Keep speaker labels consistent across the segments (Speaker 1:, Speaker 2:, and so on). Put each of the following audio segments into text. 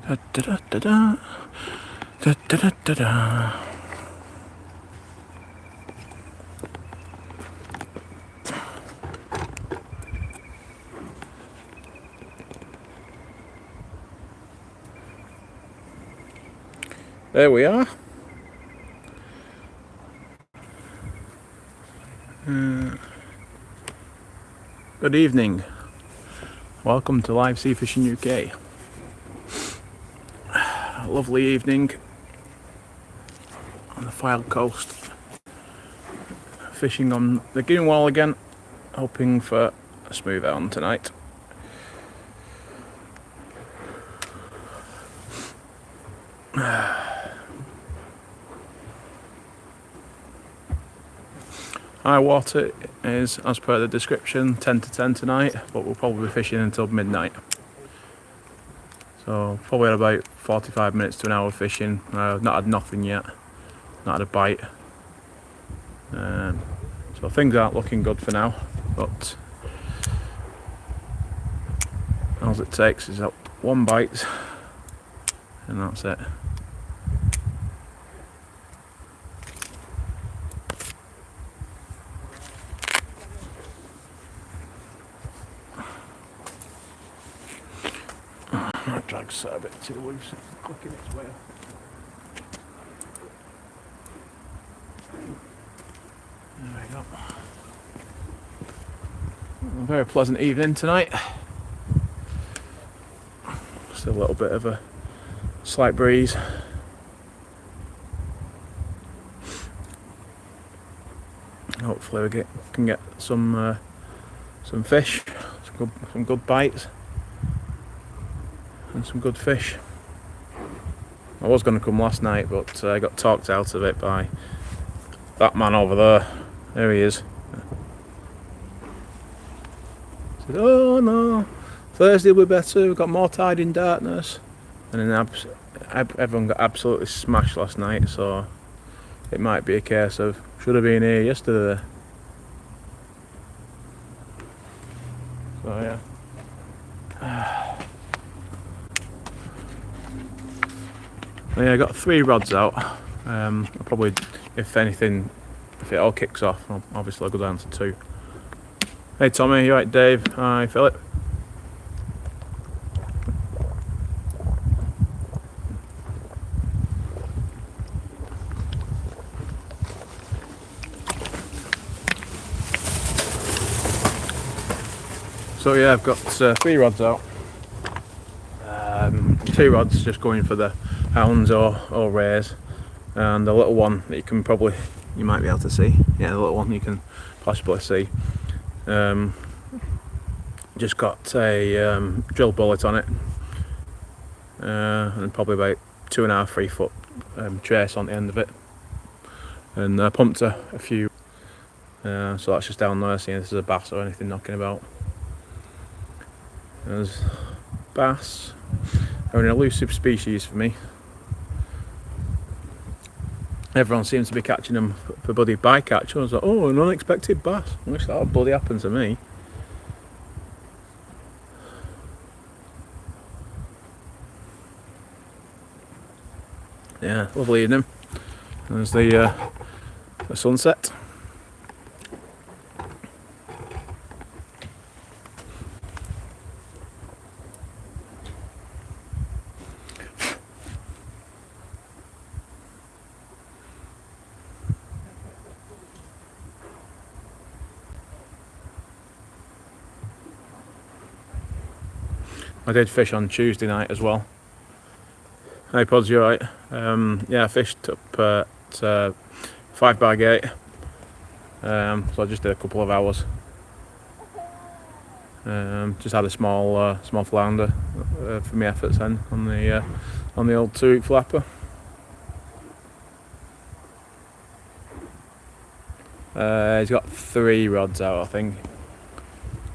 Speaker 1: Da, da, da, da, da, da, da, da, da. There we are. Good evening. Welcome to Live Sea Fishing UK. A lovely evening on the Fylde coast. Fishing on the Gynn wall again, hoping for a smooth hound tonight. High water is, as per the description, 10 to 10 tonight, but we'll probably be fishing until midnight. So probably about 45 minutes to an hour fishing. I've not had nothing yet, not had a bite. So things aren't looking good for now, but all it takes is that one bite and that's it. That drag's a bit too loose, it's clicking its way up. There we go. A very pleasant evening tonight. Still a little bit of a slight breeze. Hopefully we can get some fish, some good bites, and some good fish. I was going to come last night, but I got talked out of it by that man over there. There he is. I said, "Oh no, Thursday will be better. We've got more tide in darkness." And then everyone got absolutely smashed last night, so it might be a case of should have been here yesterday. So yeah. Yeah, I got 3 rods out. I'll probably, if anything, if it all kicks off, obviously I'll go down to 2. Hey Tommy, you right? Dave? Hi Philip. So yeah, I've got 3 rods out. 2 rods just going for the hounds or rays, and the little one that you might be able to see. Yeah, the little one you can possibly see. Just got a drill bullet on it, and probably about 2.5–3 foot trace on the end of it, and I pumped a few. So that's just down there, seeing if there's a bass or anything knocking about. There's bass. They're an elusive species for me. Everyone seems to be catching them for bloody bycatch. I was like, oh, an unexpected bass. I wish that would bloody happen to me. Yeah, lovely evening. There's the sunset. I did fish on Tuesday night as well. Hey Pods, you alright? Yeah, I fished up at 5 bar gate. So I just did a couple of hours. Just had a small flounder for my efforts then on the old 2-week flapper. He's got 3 rods out, I think.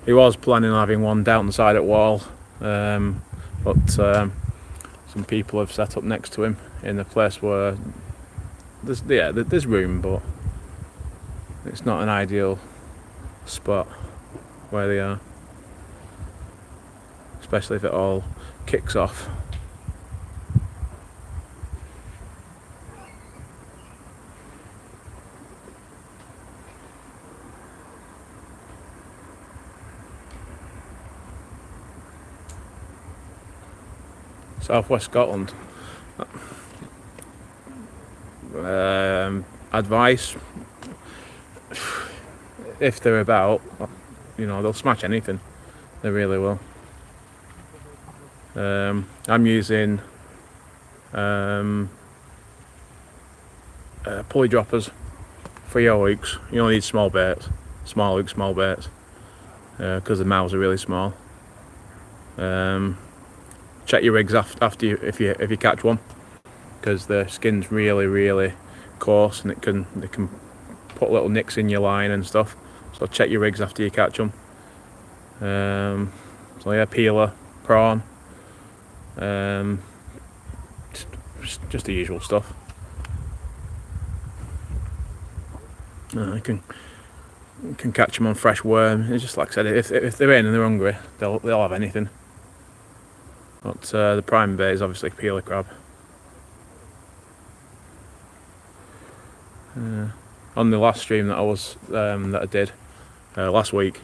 Speaker 1: He was planning on having one down the side at wall, but some people have set up next to him in a place where there's room, but it's not an ideal spot where they are, especially if it all kicks off. Southwest Scotland. Advice, if they're about, they'll smash anything. They really will. I'm using pulley droppers for your hooks. You only need small baits, small hooks, small baits, because the mouths are really small. Check your rigs after you if you catch one, because the skin's really coarse and they can put little nicks in your line and stuff. So check your rigs after you catch them. So yeah, peeler, prawn, just the usual stuff. You can catch them on fresh worm. It's just like I said, if they're in and they're hungry, they'll have anything. But the prime bait is obviously peeler crab. On the last stream that I did last week,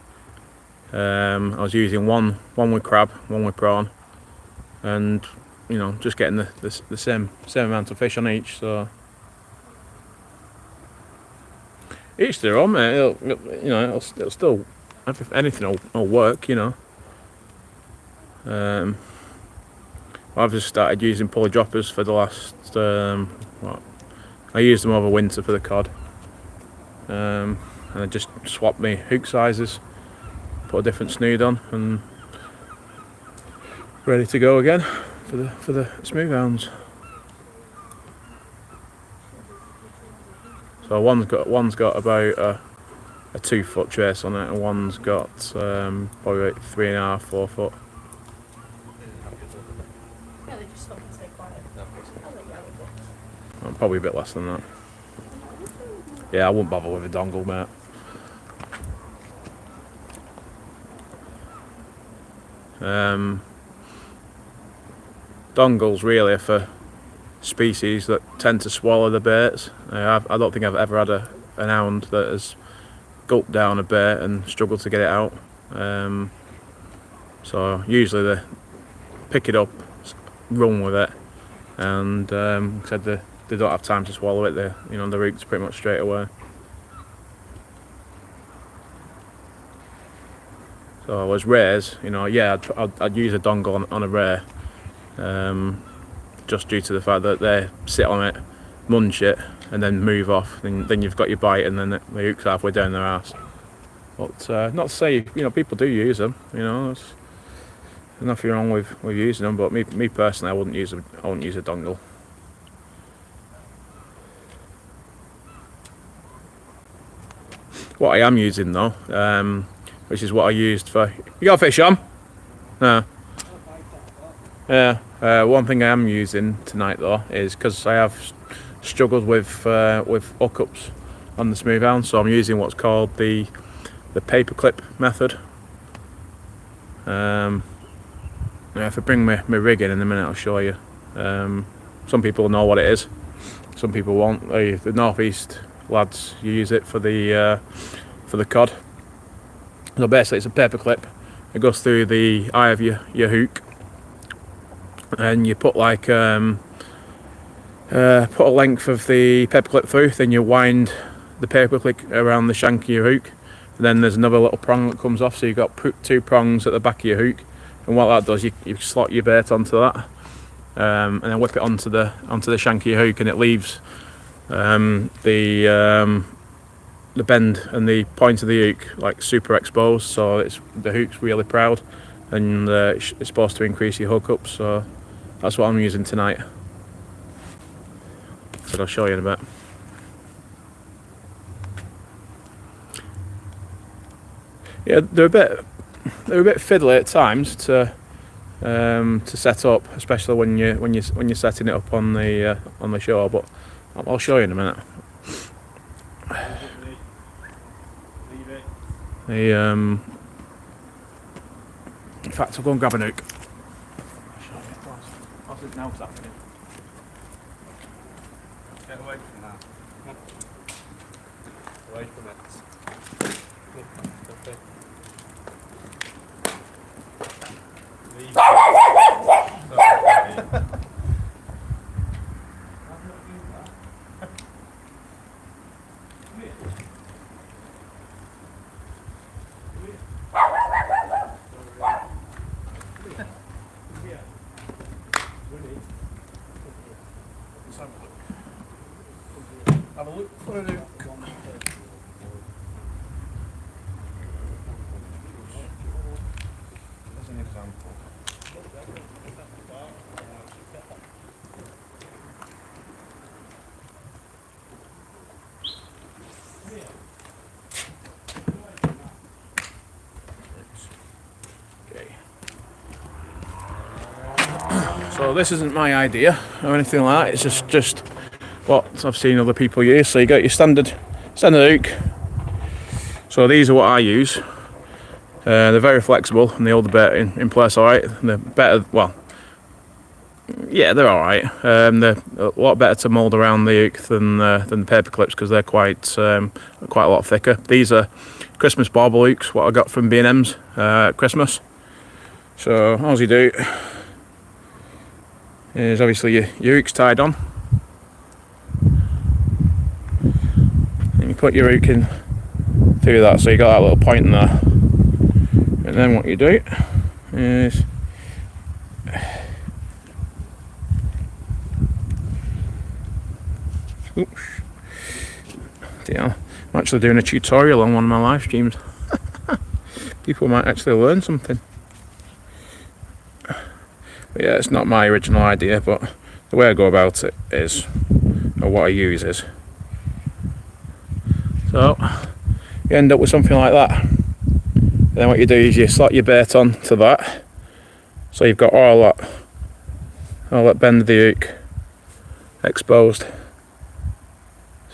Speaker 1: I was using one with crab, one with prawn, and just getting the same amount of fish on each. So each their own, mate. It'll still, anything will work. I've just started using pulley droppers for the last I used them over winter for the cod, and I just swapped my hook sizes, put a different snood on, and ready to go again for the smooth hounds. So one's got about a 2 foot trace on it, and one's got probably about 3.5, 4 foot. Probably a bit less than that. Yeah, I wouldn't bother with a dongle, mate. Dongles really are for species that tend to swallow the baits. I don't think I've ever had an hound that has gulped down a bait and struggled to get it out. So usually they pick it up, run with it, and said they don't have time to swallow it. The root's pretty much straight away. So as rares, yeah, I'd use a dongle on a rare, just due to the fact that they sit on it, munch it, and then move off. Then you've got your bite, and then the hook's halfway down their arse. But not to say, people do use them. There's nothing wrong with using them. But me personally, I wouldn't use a dongle. What I am using though, which is what I used for. You got a fish on? No. Yeah. One thing I am using tonight though is because I have struggled with hookups on the smooth hound, so I'm using what's called the paperclip method. If I bring my rig in a minute, I'll show you. Some people know what it is, some people won't. The northeast lads use it for the cod. So basically, it's a paperclip. It goes through the eye of your hook, and you put like put a length of the paperclip through. Then you wind the paperclip around the shank of your hook. And then there's another little prong that comes off. So you've got 2 prongs at the back of your hook. And what that does, you slot your bait onto that, and then whip it onto the shank of your hook, and it leaves the bend and the point of the hook like super exposed, so the hook's really proud, and it's supposed to increase your hookups. So that's what I'm using tonight. So I'll show you in a bit. Yeah, they're a bit fiddly at times to set up, especially when you're setting it up on the shore. But I'll show you in a minute. In fact, I'll go and grab a nuke. What's it now happening? Get away from that. Come on. Away from it. Okay. Leave. a look for an hook. As an example. Okay. So this isn't my idea or anything like that. It's just what I've seen other people use. So you got your standard hook. So these are what I use. They're very flexible and they hold the bait in place alright. They're better, well, yeah, they're alright. They're a lot better to mould around the hook than the paper clips because they're quite a lot thicker. These are Christmas bauble hooks, what I got from B&M's at Christmas. So all you do is obviously your hook's tied on. And you put your hook in through that, so you got that little point in there. And then what you do is oops, yeah, I'm actually doing a tutorial on one of my live streams. People might actually learn something. But yeah, it's not my original idea, but the way I go about it is, or what I use is. So you end up with something like that. And then what you do is you slot your bait on to that, so you've got all that bend of the hook exposed.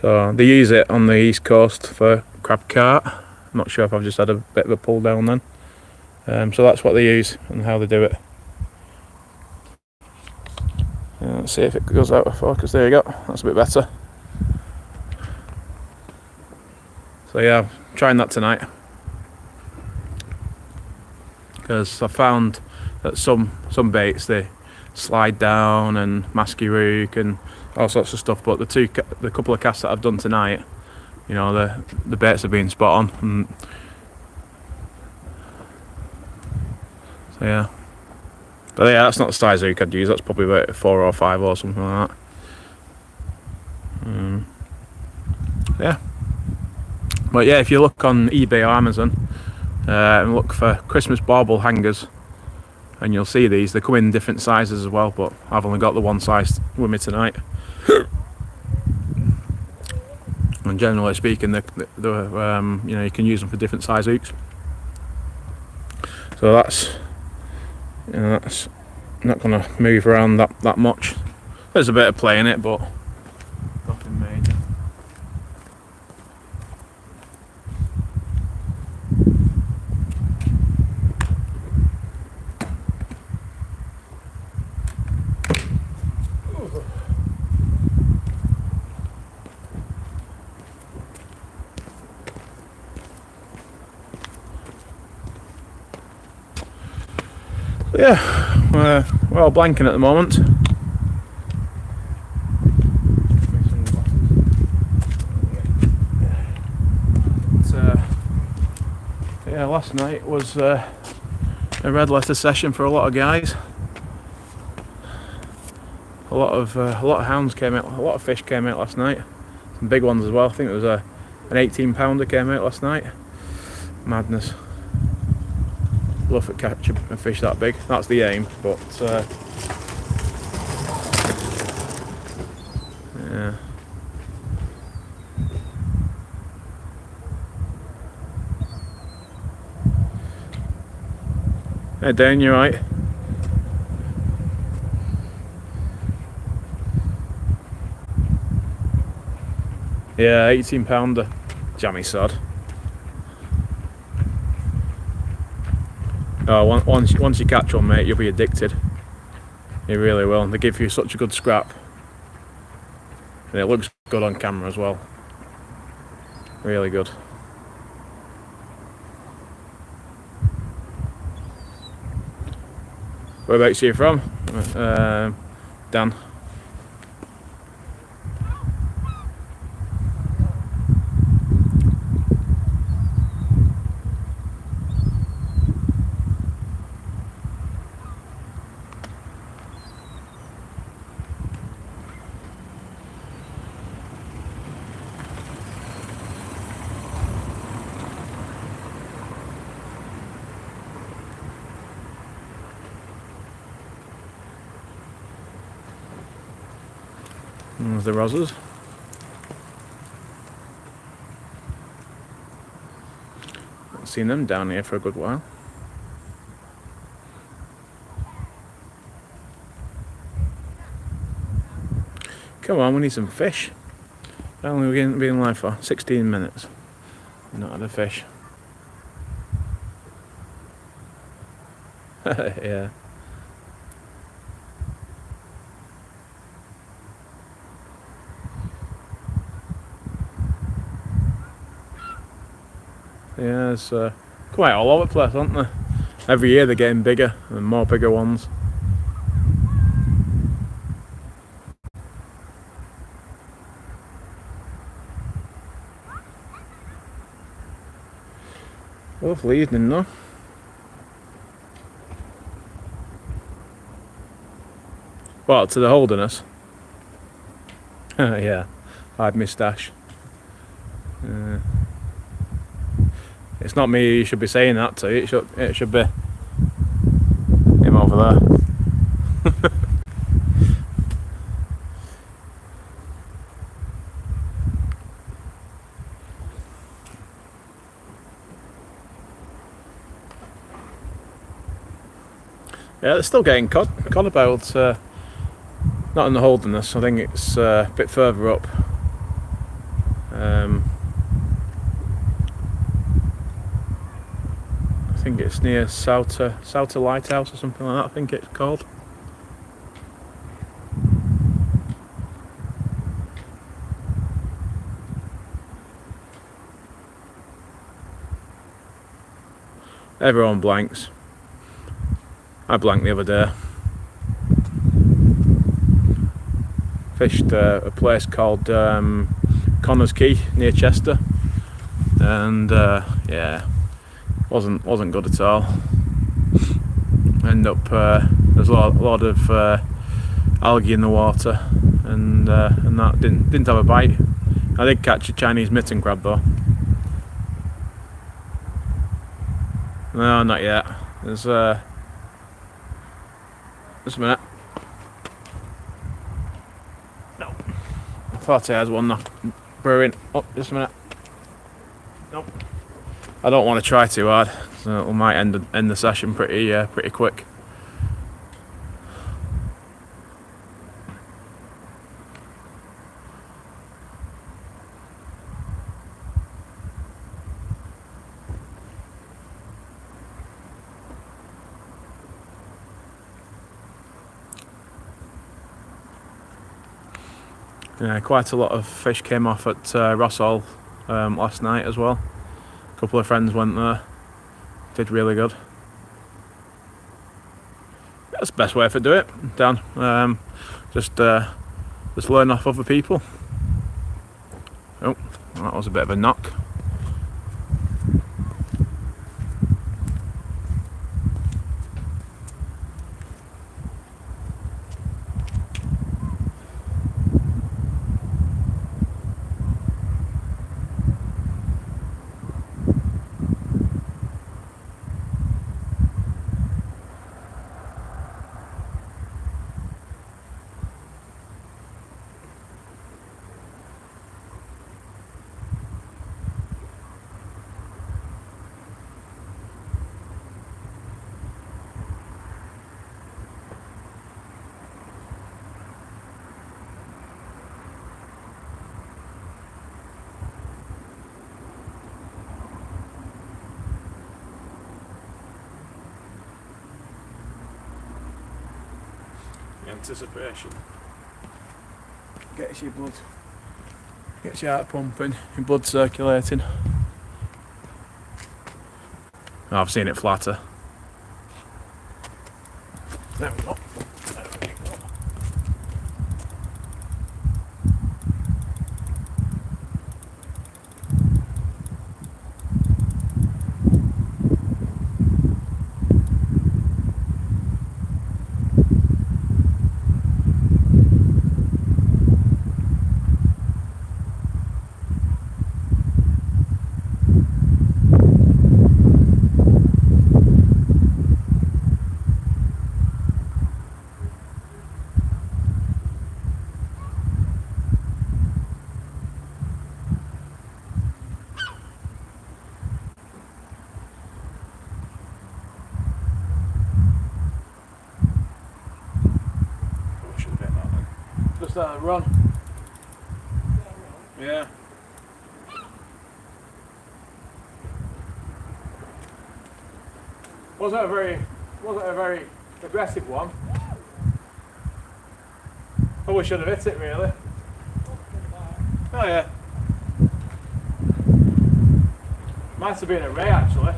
Speaker 1: So they use it on the east coast for crab cart. I'm not sure if I've just had a bit of a pull down then. So that's what they use and how they do it. Let's see if it goes out of focus. There you go, that's a bit better. So yeah, I'm trying that tonight. Because I found that some baits, they slide down and mask your hook and all sorts of stuff, but the couple of casts that I've done tonight, you know, the baits have been spot on. And so yeah, but yeah, that's not the size hook I'd use. That's probably about 4 or 5 or something like that. Yeah, but yeah, if you look on eBay or Amazon and look for Christmas bauble hangers, and you'll see these. They come in different sizes as well, but I've only got the one size with me tonight. And generally speaking, you know, you can use them for different size hooks. So that's, you know, that's not going to move around that much. There's a bit of play in it, but nothing major. Yeah, we're all blanking at the moment. Yeah, last night was a red letter session for a lot of guys. A lot of hounds came out, a lot of fish came out last night. Some big ones as well. I think there was an 18-pounder came out last night. Madness. Love to catch a fish that big. That's the aim, but yeah. Hey Dan, you right? Yeah, 18-pounder, jammy sod. Oh, once you catch one, mate, you'll be addicted. You really will. They give you such a good scrap, and it looks good on camera as well. Really good. Whereabouts are you from? Dan. There's the rozzers. Haven't seen them down here for a good while. Come on, we need some fish. How long have we been live for? 16 minutes. Not had a fish. Yeah. Yeah, it's quite all over the place, aren't they? Every year they're getting bigger and more bigger ones. Lovely evening though. What, to the Holderness? Yeah, I had my stash. It's not me you should be saying that to. It should be him over there. Yeah, they're still getting cod about. Not in the Holderness. I think it's a bit further up. I think it's near Souter Lighthouse or something like that. I think it's called. Everyone blanks. I blanked the other day. Fished a place called Connors Quay near Chester, and yeah, wasn't good at all. End up there's a lot of algae in the water, and that didn't have a bite. I did catch a Chinese mitten crab though. No, not yet. There's just a minute. No, I thought I had one knock brewing. Oh, just a minute. Nope. I don't want to try too hard, so we might end the session pretty quick. Yeah, quite a lot of fish came off at Rossall last night as well. A couple of friends went there, did really good. That's the best way to do it, Dan. Just learn off other people. Oh, that was a bit of a knock. Anticipation gets your blood, gets your heart pumping, your blood circulating. Oh, I've seen it flatter. There we go. instead of run. Yeah. Wasn't a very aggressive one. Probably should have hit it really. Oh yeah. Might have been a ray actually.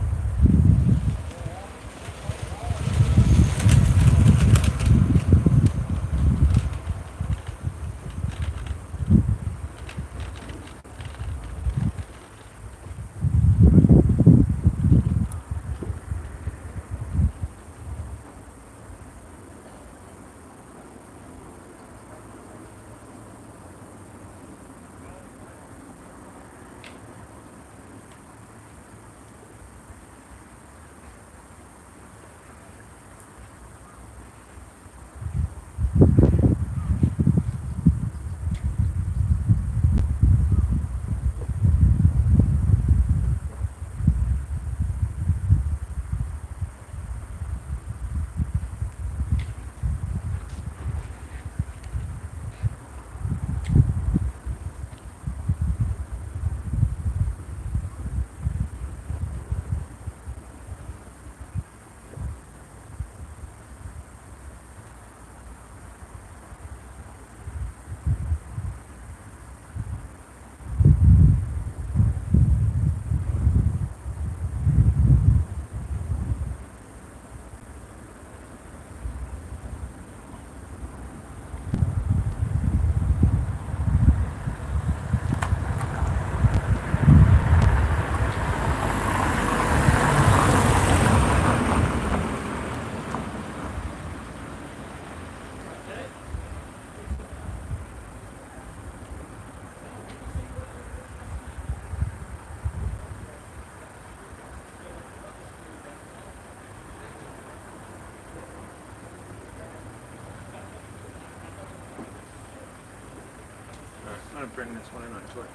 Speaker 1: I'm going to bring this one in actually.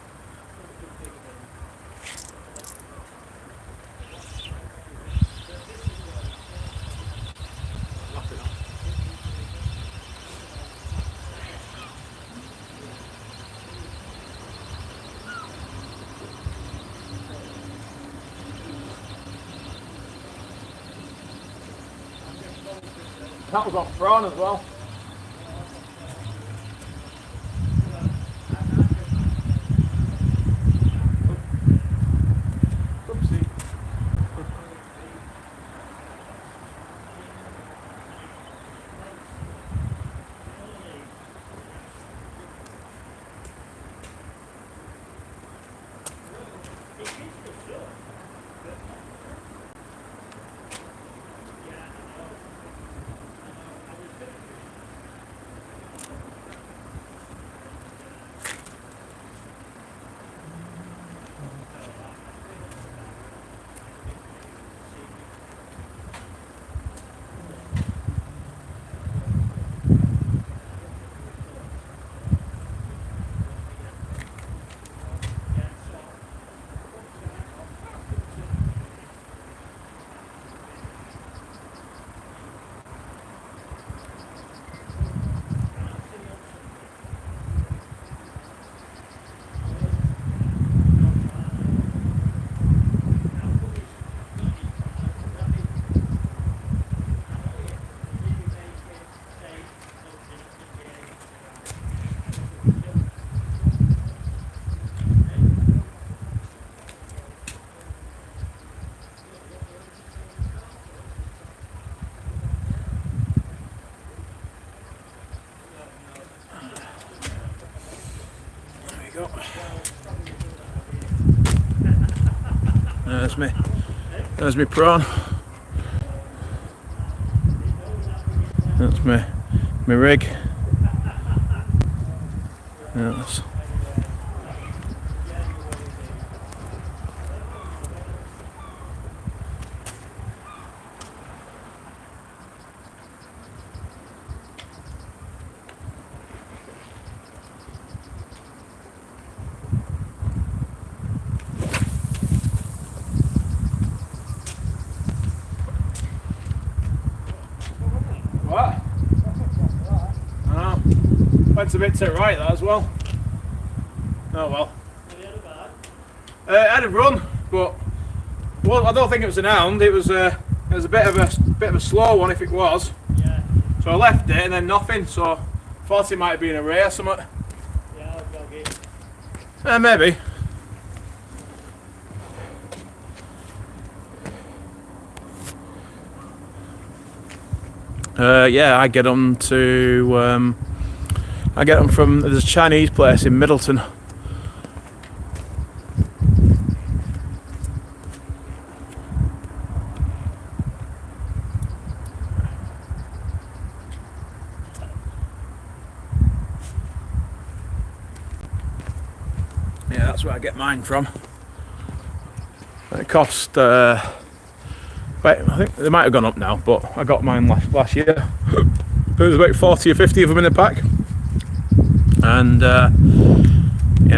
Speaker 1: That was off prawn as well. Oopsie. Go. There's me prawn. That's my rig. Yes. What? Oh. Went a bit to the right that as well. Oh well. I had a run, but well, I don't think it was an hound. It was a bit of a slow one if it was.
Speaker 2: Yeah.
Speaker 1: So I left it and then nothing. So I thought it might have been a ray or something.
Speaker 2: Yeah, I'll jog it.
Speaker 1: Maybe. Yeah, I get them to. I get them from there's a Chinese place in Middleton. Yeah, that's where I get mine from. It cost. Wait, I think they might have gone up now, but I got mine last year. There was about 40 or 50 of them in a pack, and yeah,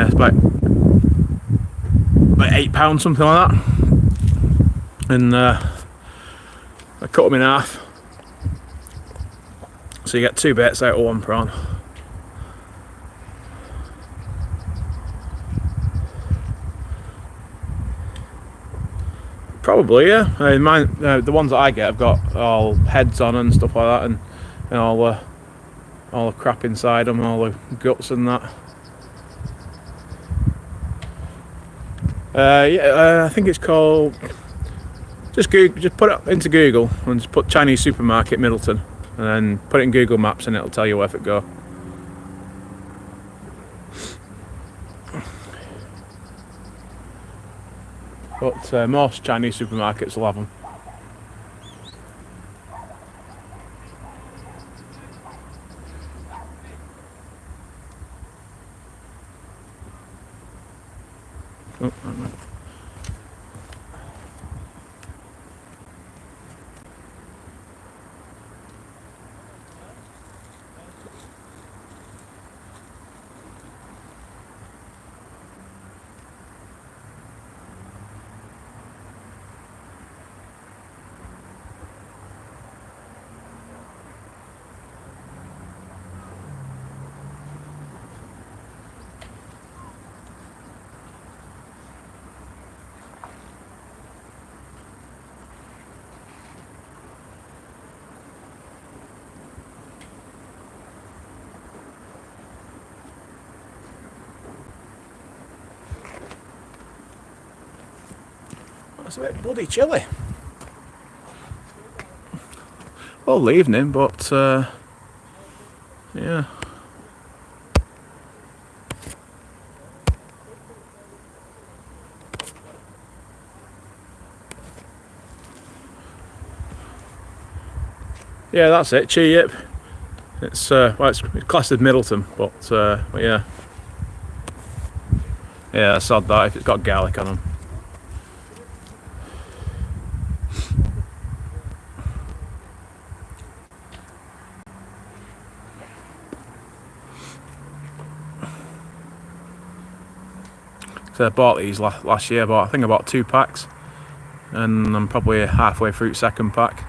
Speaker 1: it's about £8, something like that. And I cut them in half, so you get 2 baits out of 1 prawn. Probably, yeah. I mean, mine, the ones that I get have got all heads on and stuff like that, and all the crap inside them, all the guts and that. Yeah, I think it's called. Just put it into Google and just put Chinese supermarket Middleton, and then put it in Google Maps, and it'll tell you where to go. But most Chinese supermarkets will have them. Oh, it's a bit bloody chilly. All evening, but yeah. Yeah, that's it. Chi Yip. It's well, it's classed as Middleton, but yeah. Yeah, sod that if it's got garlic on them. So I bought these last year, I think I bought 2 packs, and I'm probably halfway through 2nd pack.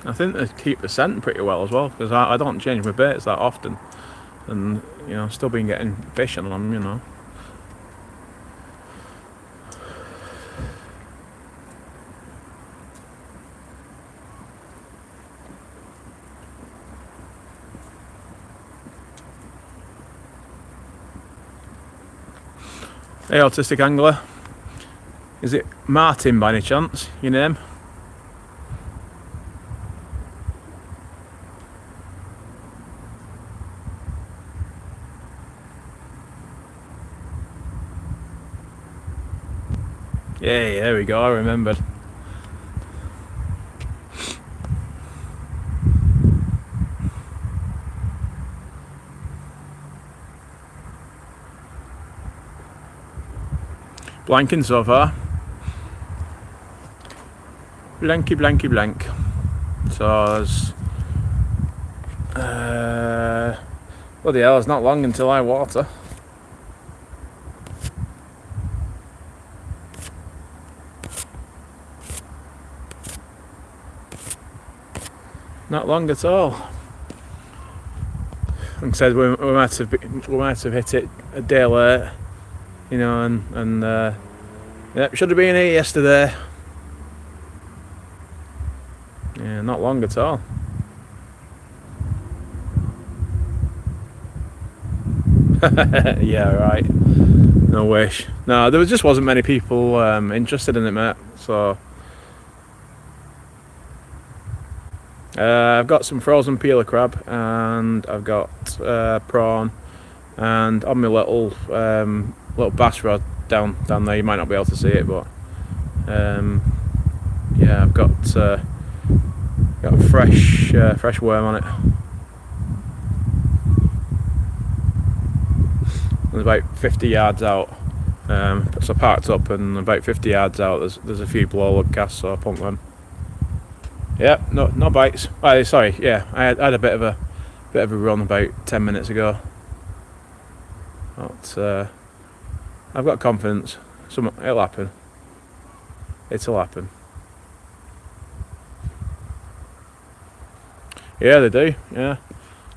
Speaker 1: I think they keep the scent pretty well as well, because I don't change my baits that often, and you know, still been getting fish on them, you know. Hey, autistic angler, is it Martin by any chance, your name? Yeah, there we go, I remembered. Blanking so far. Blanky, blanky, blank. So there's bloody hell, it's not long until I water. not long at all. Like I said, we might have hit it a day late, you know, and yeah, should have been here yesterday. Yeah, not long at all. Yeah, right. No wish. No, there just wasn't many people interested in it, mate. So I've got some frozen peeler crab, and I've got prawn, and on my little bass rod down there. You might not be able to see it, but yeah, I've got a fresh worm on it. There's about 50 yards out. So I parked up, and about 50 yards out there's a few blow lug casts, so I pumped them. Yeah, no bites. Sorry, yeah, I had a bit of a run about 10 minutes ago. But I've got confidence. It'll happen. It'll happen. Yeah, they do. Yeah,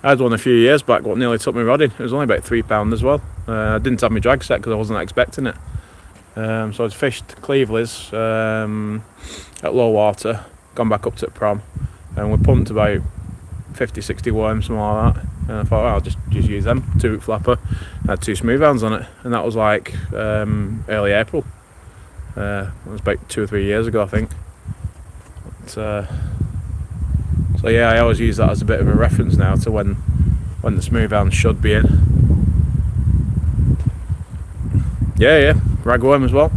Speaker 1: I had one a few years back. What nearly took me rod in. It was only about £3 as well. I didn't have my drag set because I wasn't expecting it. So I'd fished Cleveley's at low water, gone back up to the prom, and we pumped about 50-60 worms, something like that. And I thought, I'll just use them. 2-hook flapper. I had 2 smooth hounds on it, and that was like early April. It was about 2 or 3 years ago, I think. But, so yeah, I always use that as a bit of a reference now to when the smooth hounds should be in. Yeah, ragworm as well.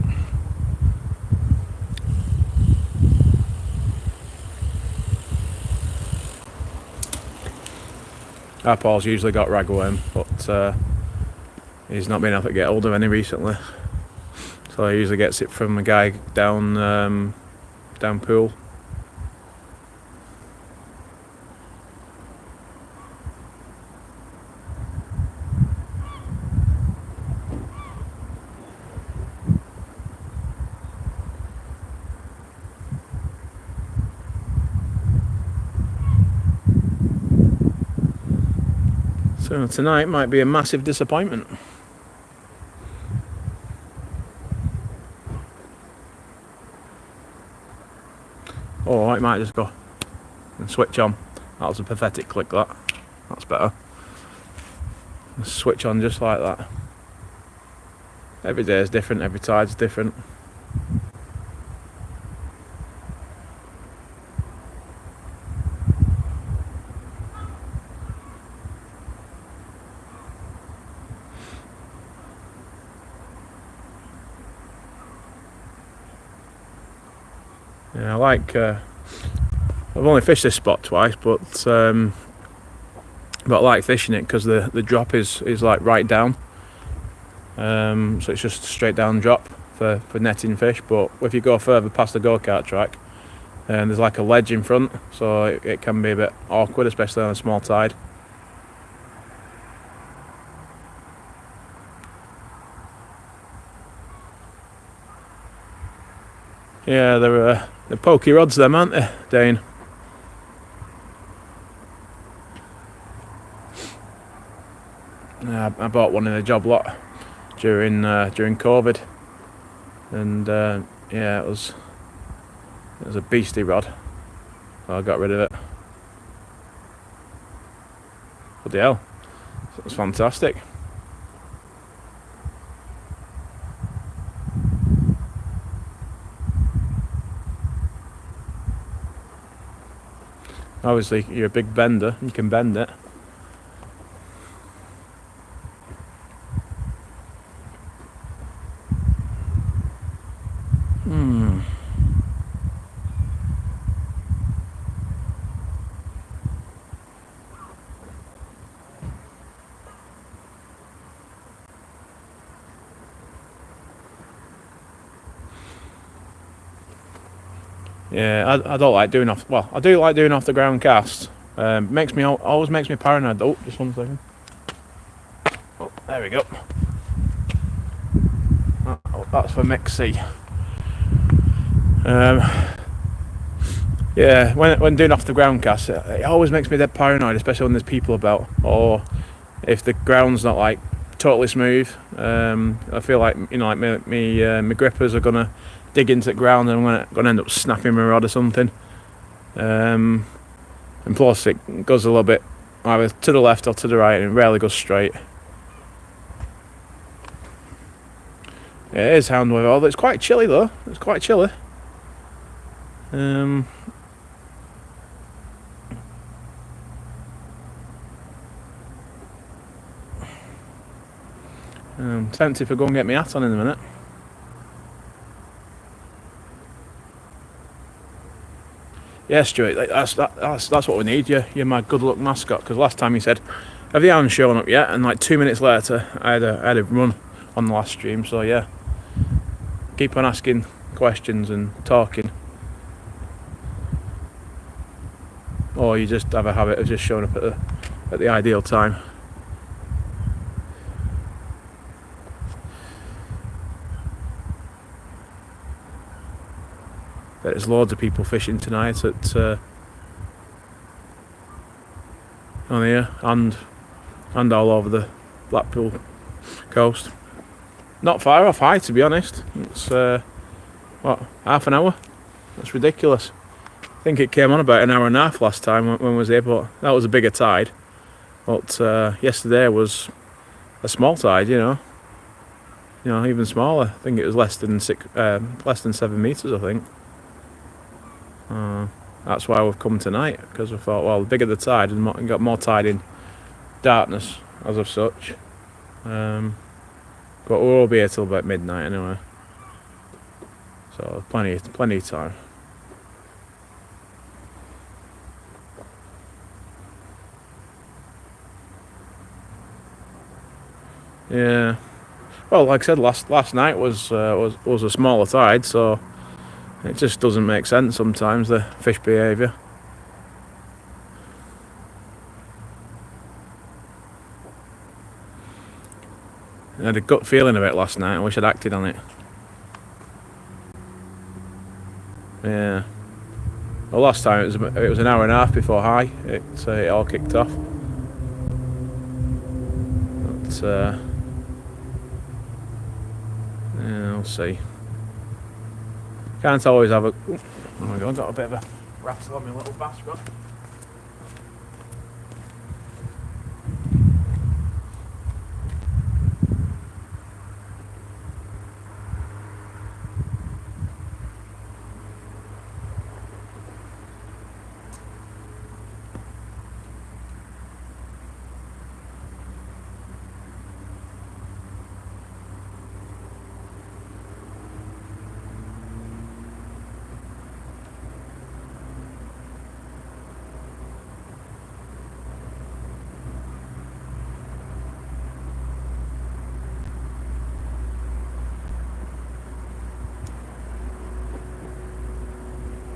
Speaker 1: Our Paul's usually got ragworm, but he's not been able to get hold of any recently. So he usually gets it from a guy down pool. So tonight might be a massive disappointment. Oh, I might just go and switch on. That was a pathetic click, that. That's better. Switch on just like that. Every day is different, every tide's different. Yeah, I've only fished this spot twice, but I like fishing it because the drop is like right down. So it's just a straight down drop for netting fish. But if you go further past the go-kart track, there's like a ledge in front, so it can be a bit awkward, especially on a small tide. Yeah, they're pokey rods them, aren't they, Dane? I bought one in a job lot during COVID, and yeah, it was a beastly rod, so I got rid of it. Bloody hell, it was fantastic. Obviously, you're a big bender, you can bend it. Yeah, I don't like doing I do like doing off the ground casts. Always makes me paranoid. Oh, just 1 second. Oh, there we go. That's for Mixie. Yeah, when doing off the ground casts, it always makes me dead paranoid, especially when there's people about, or if the ground's not like totally smooth. I feel like like my grippers are gonna dig into the ground and I'm gonna end up snapping my rod or something. And plus, it goes a little bit either to the left or to the right, and it rarely goes straight. Yeah, it is hound weather, although it's quite chilly though. It's quite chilly. Tempted to go and get my hat on in a minute. Yeah, Stuart, that's what we need. You're my good luck mascot. Because last time you said, "Have the hounds shown up yet?" And like 2 minutes later, I had a run on the last stream. So yeah, keep on asking questions and talking, or you just have a habit of just showing up at the ideal time. There's loads of people fishing tonight on here and all over the Blackpool coast. Not far off high, to be honest. It's half an hour. That's ridiculous. I think it came on about an hour and a half last time when we was here, but that was a bigger tide. But yesterday was a small tide, even smaller. I think it was less than 7 meters. I think. That's why we've come tonight, because we thought, well, the bigger the tide and got more tide in darkness as of such. But we'll all be here till about midnight anyway, so plenty of time. Yeah. Well, like I said, last night was a smaller tide, so it just doesn't make sense sometimes, the fish behaviour. I had a gut feeling of it last night. I wish I'd acted on it. Yeah. Well, last time it was an hour and a half before high. It all kicked off. But yeah, we'll see. Can't always have a. Oh my god, got a bit of a rattle on my little bass rod.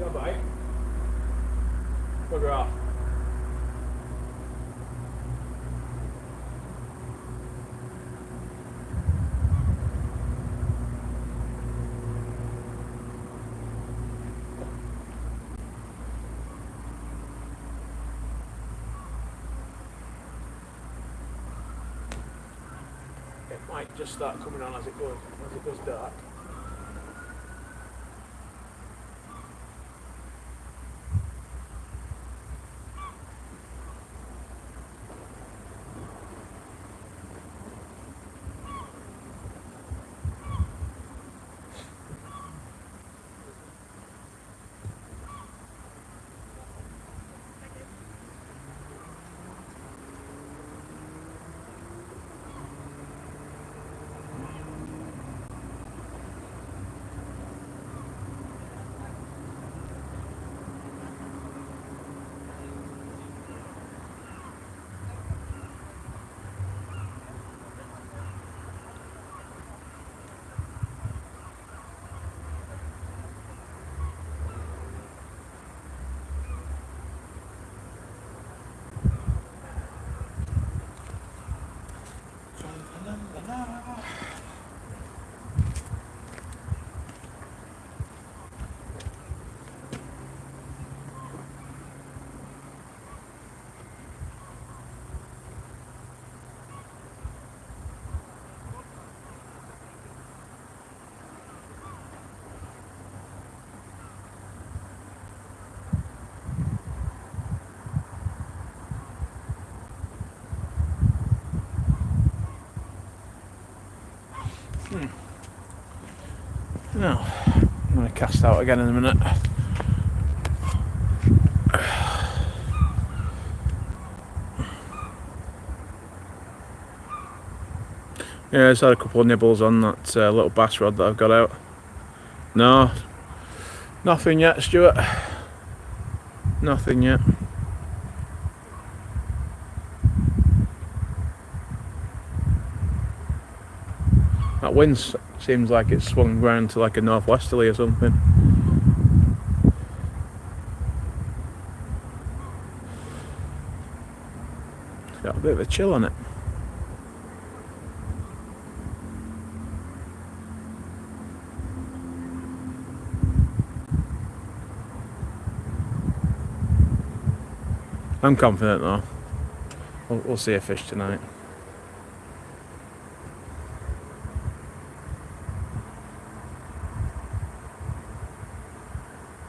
Speaker 1: Go bite. Bugger off. It might just start coming on as it goes dark. Now, I'm going to cast out again in a minute. Yeah, I just had a couple of nibbles on that little bass rod that I've got out. No, nothing yet, Stuart. Nothing yet. That wind seems like it's swung round to like a northwesterly or something. It's got a bit of a chill on it. I'm confident though. We'll see a fish tonight.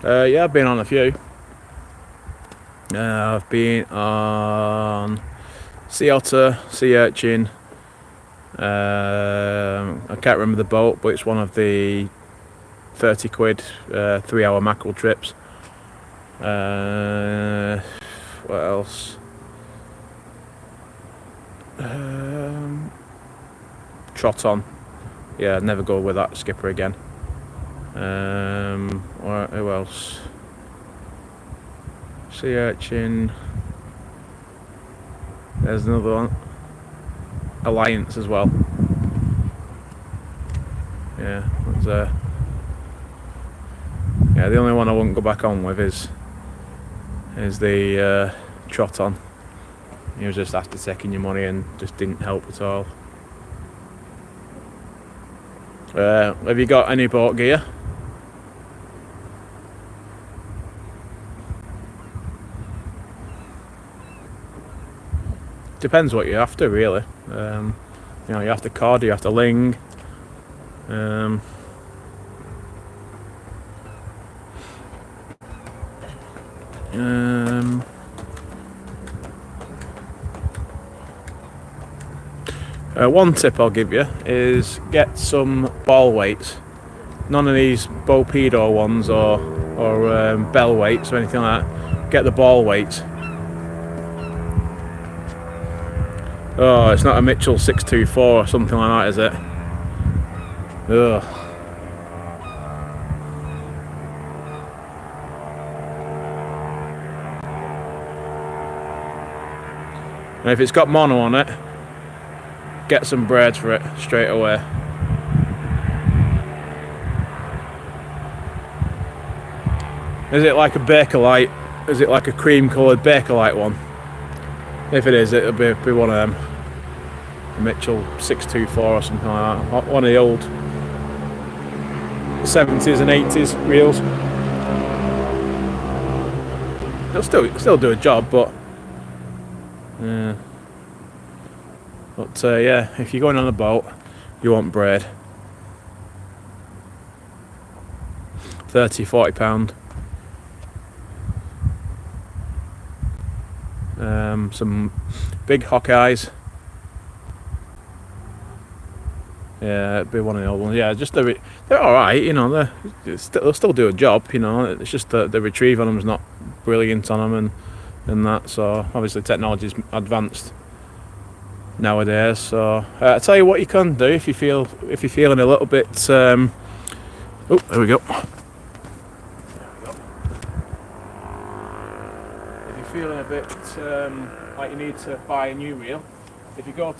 Speaker 1: Yeah, I've been on a few. I've been on sea otter, sea urchin. I can't remember the boat, but it's one of the 30 quid 3-hour mackerel trips. What else? Trot on. Yeah, never go with that skipper again. Who else? Sea urchin. There's another one. Alliance as well. Yeah, that's yeah, the only one I wouldn't go back on with is the trot on. He was just after taking your money and just didn't help at all. Have you got any boat gear? Depends what you're after, really. You know, you have to cod, you have to ling. One tip I'll give you is get some ball weights. None of these Bopedo ones or bell weights or anything like that. Get the ball weights. Oh, it's not a Mitchell 624 or something like that, is it? Ugh. And if it's got mono on it, get some braid for it straight away. Is it like a Bakelite? Is it like a cream coloured Bakelite one? If it is, it'll be one of them. A Mitchell 624 or something like that. One of the old 70s and 80s reels. It'll still do a job, but yeah. But yeah, if you're going on a boat, you want braid. £30–40. Some big Hawkeyes. Yeah, it'd be one of the old ones. Yeah, just they're alright, you know. They'll still do a job, you know. It's just the retrieve on them's not brilliant on them and that. So obviously technology's advanced nowadays. So I tell you what you can do if you're feeling a little bit. Oh, there we go. If you're feeling a bit like you need to buy a new reel, if you go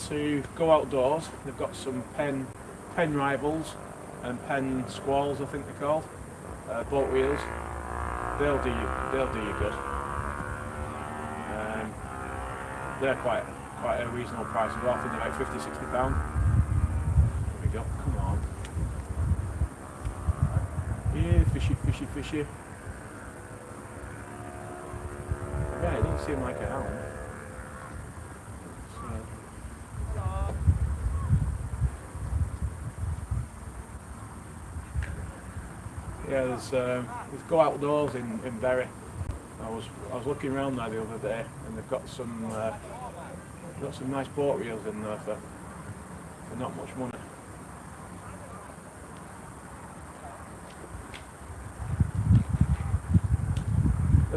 Speaker 1: outdoors, they've got some pen rivals and pen squalls, I think they're called, boat reels. They'll do you good. They're quite a reasonable price as well. I think they're about £50–60. There we go. Come on. Yeah, fishy. Yeah, it doesn't seem like a hound. Yeah, there's go outdoors in Bury. I was looking around there the other day, and they've got some nice boat reels in there for not much money.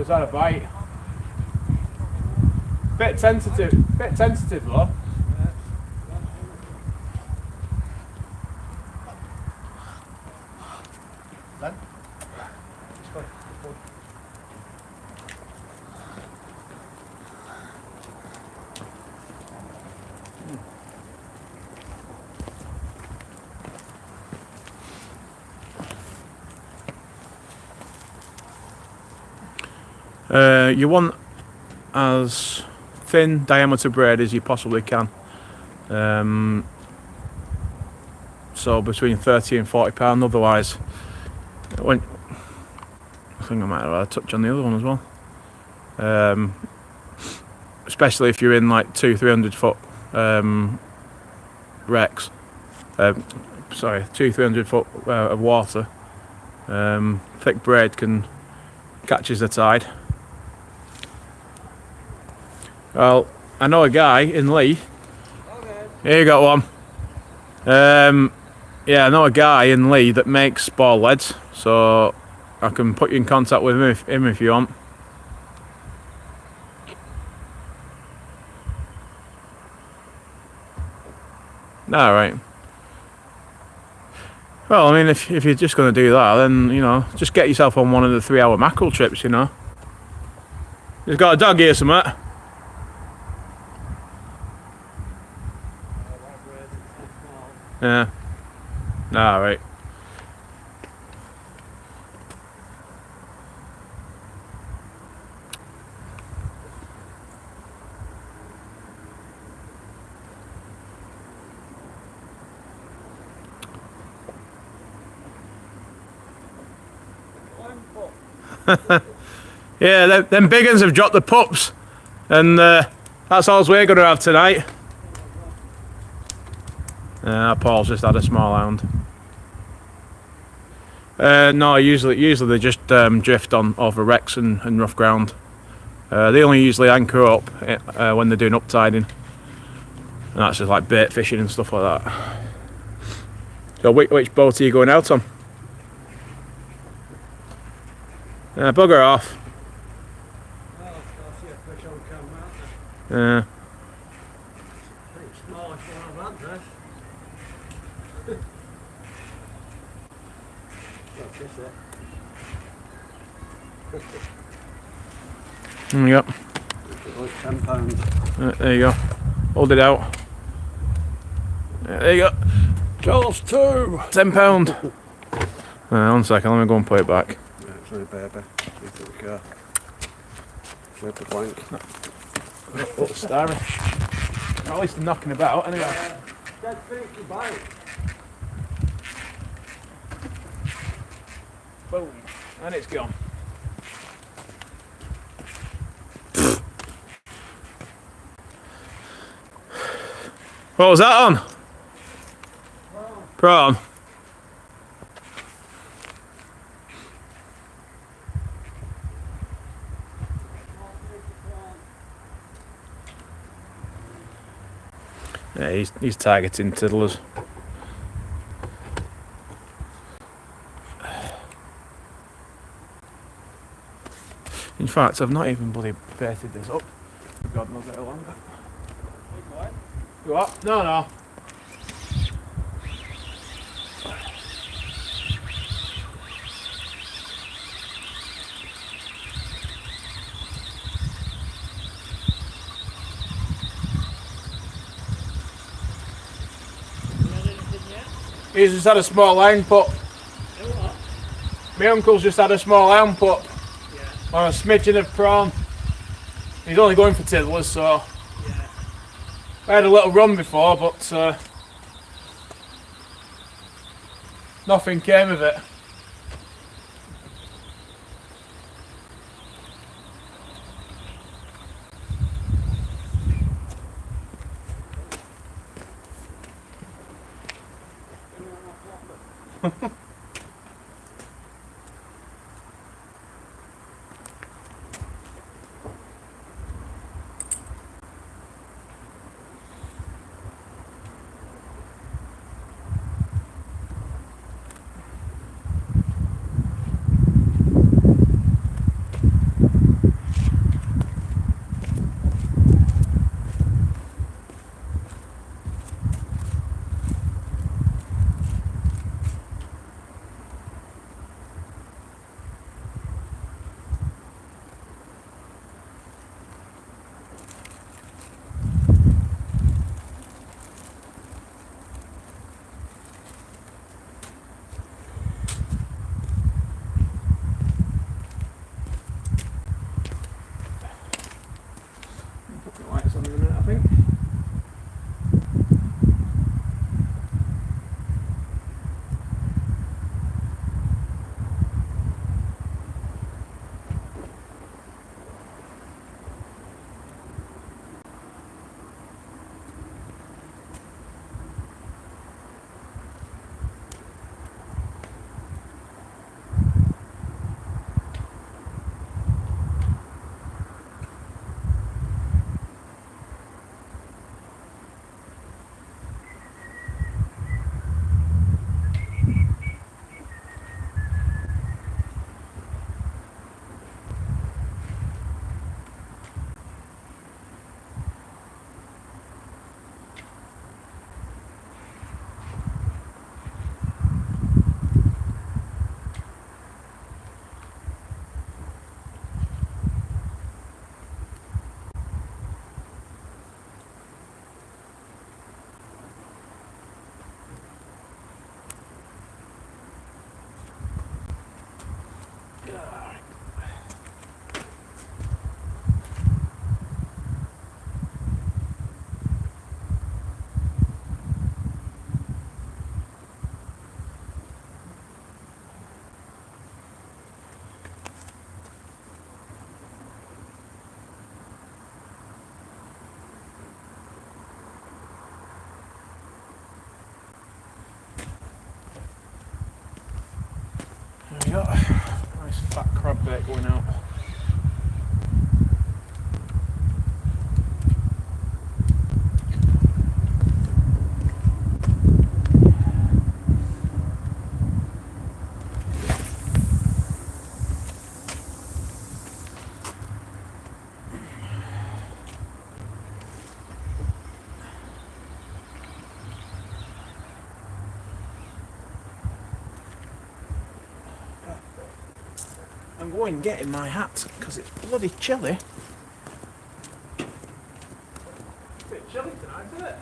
Speaker 1: just had a bite. Bit tentative though.
Speaker 2: Then?
Speaker 1: You want as thin diameter braid as you possibly can. So between 30 and 40 pound. Otherwise, I think I might have had a touch on the other one as well. Especially if you're in like 200-300 foot wrecks. 200-300 foot of water. Thick braid catches the tide. Well, I know a guy in Lee.
Speaker 2: Okay.
Speaker 1: Here you got one. Yeah, I know a guy in Lee that makes ball leads, so I can put you in contact with him if you want. All right. Well, I mean, if you're just going to do that, then, you know, just get yourself on one of the 3-hour mackerel trips, you know. He's got a dog here, somewhere. Yeah. All right. Yeah, them big uns have dropped the pups, and that's all we're going to have tonight. Paul's just had a small hound. No, usually they just drift on over wrecks and rough ground. They only usually anchor up when they're doing uptiding, and that's just like bait fishing and stuff like that. So which boat are you going out on? Bugger off.
Speaker 2: Well, I'll see a fish on camera, aren't
Speaker 1: Yeah.
Speaker 2: Pretty small if one of that, What's this,
Speaker 1: There you go.
Speaker 2: It was £10.
Speaker 1: There you go. Hold it out. There you go.
Speaker 2: Charles 2!
Speaker 1: £10. 1 second, let me go and put it back.
Speaker 2: Yeah, it's only baby. Leave it in the car. Flip the blank.
Speaker 1: Little starry. At least they're knocking about anyway.
Speaker 2: Dead freaky bite.
Speaker 1: Boom. And it's gone. What was that on? Prawn. Yeah, he's targeting tiddlers. In fact, I've not even bloody baited this up. God knows how long. What? No. He's just had a small line pup. My uncle's just had a small line pup. Yeah. On a smidgen of prawn. He's only going for tiddlers, so. Yeah. I had a little run before, but nothing came of it. we go. Nice fat crab bait going out. I'm going getting my hat because it's bloody chilly. It's a bit chilly tonight, isn't it?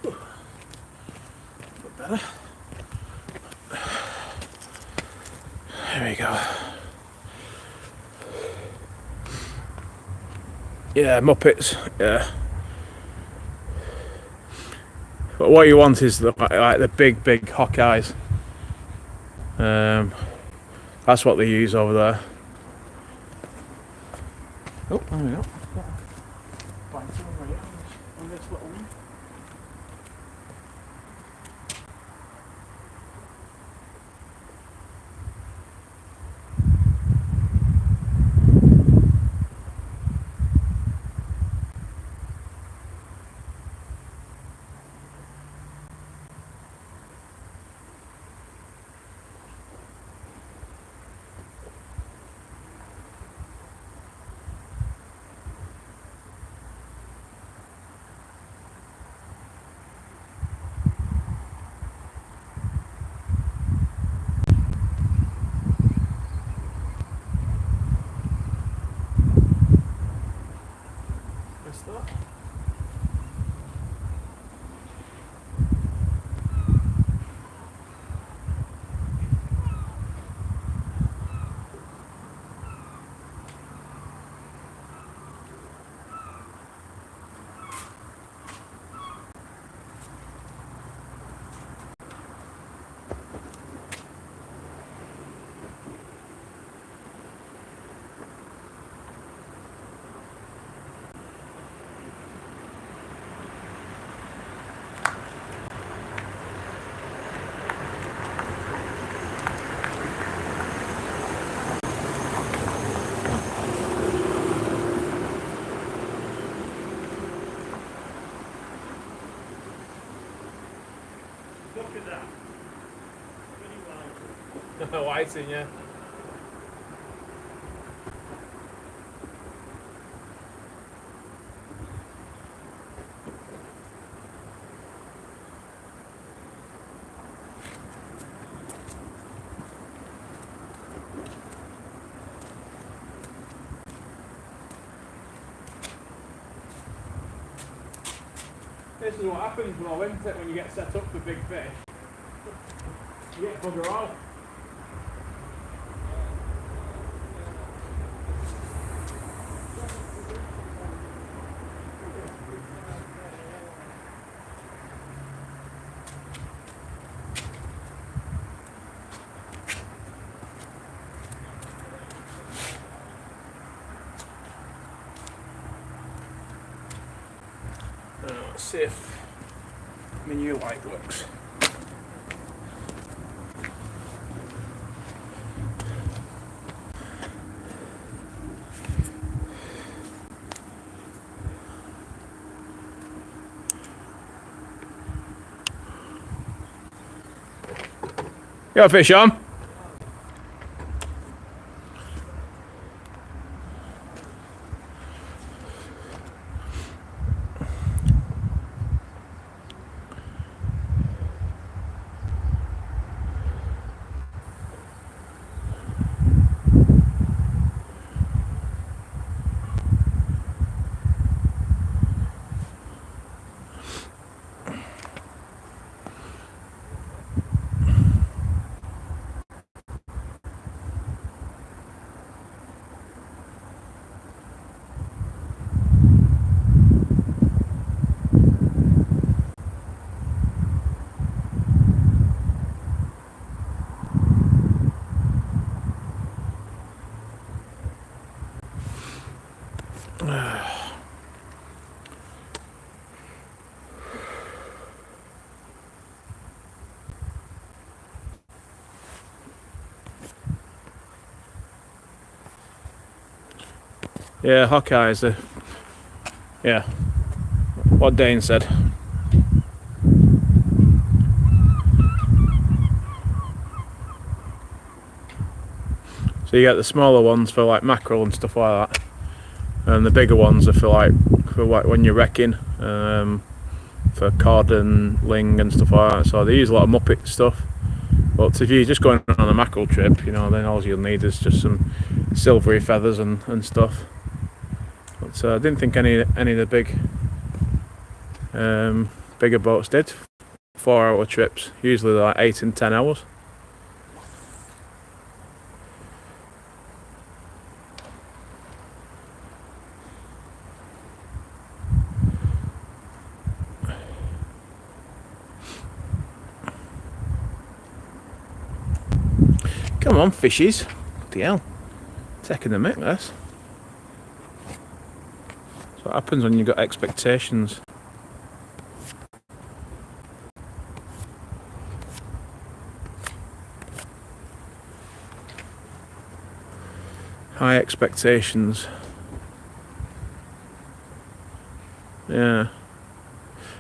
Speaker 1: A bit better. There we go. Yeah, Muppets. Yeah. But what you want is like the big Hawkeyes. That's what they use over there. Oh, there we go. Find some right on this little one. What's that? Look at that. Pretty white. Whiting, yeah. This is what happens when I isn't it, when you get set up for big fish. You get bugger all. Let's see if my new light works. You got a fish on? Yeah, Hawkeye is the, yeah, what Dane said. So you get the smaller ones for like mackerel and stuff like that, and the bigger ones are for like when you're wrecking, for cod and ling and stuff like that. So they use a lot of muppet stuff. But if you're just going on a mackerel trip, you know, then all you'll need is just some silvery feathers and stuff. But I didn't think any of the bigger boats did 4-hour trips. Usually they're like 8 and 10 hours. Come on, fishies. Bloody hell. Taking the mick, this. That's what happens when you've got expectations. High expectations. Yeah.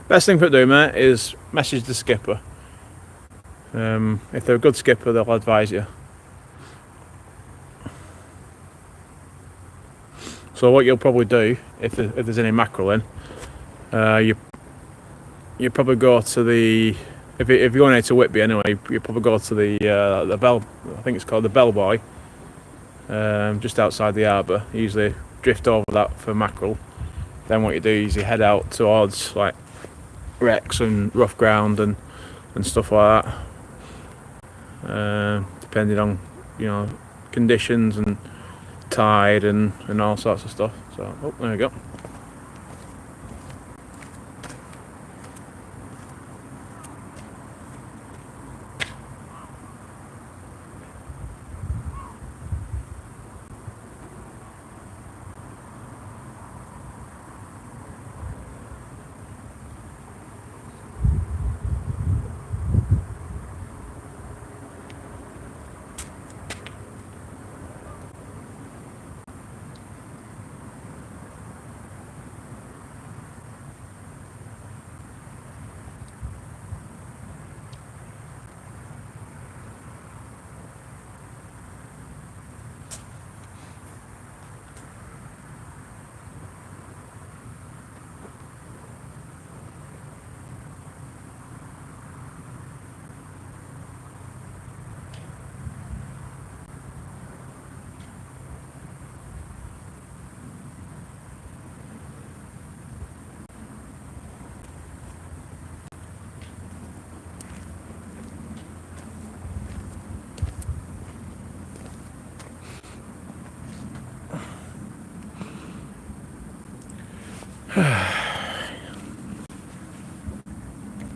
Speaker 1: Best thing for to do, mate, is message the skipper. If they're a good skipper, they'll advise you. So what you'll probably do, if there's any mackerel in, you probably go to the, if you're going to Whitby anyway, you probably go to the bell, I think it's called the Bellboy, just outside the harbour. You usually drift over that for mackerel. Then what you do is you head out towards like wrecks and rough ground and stuff like that, depending on, you know, conditions and tide and all sorts of stuff. So, oh, there we go.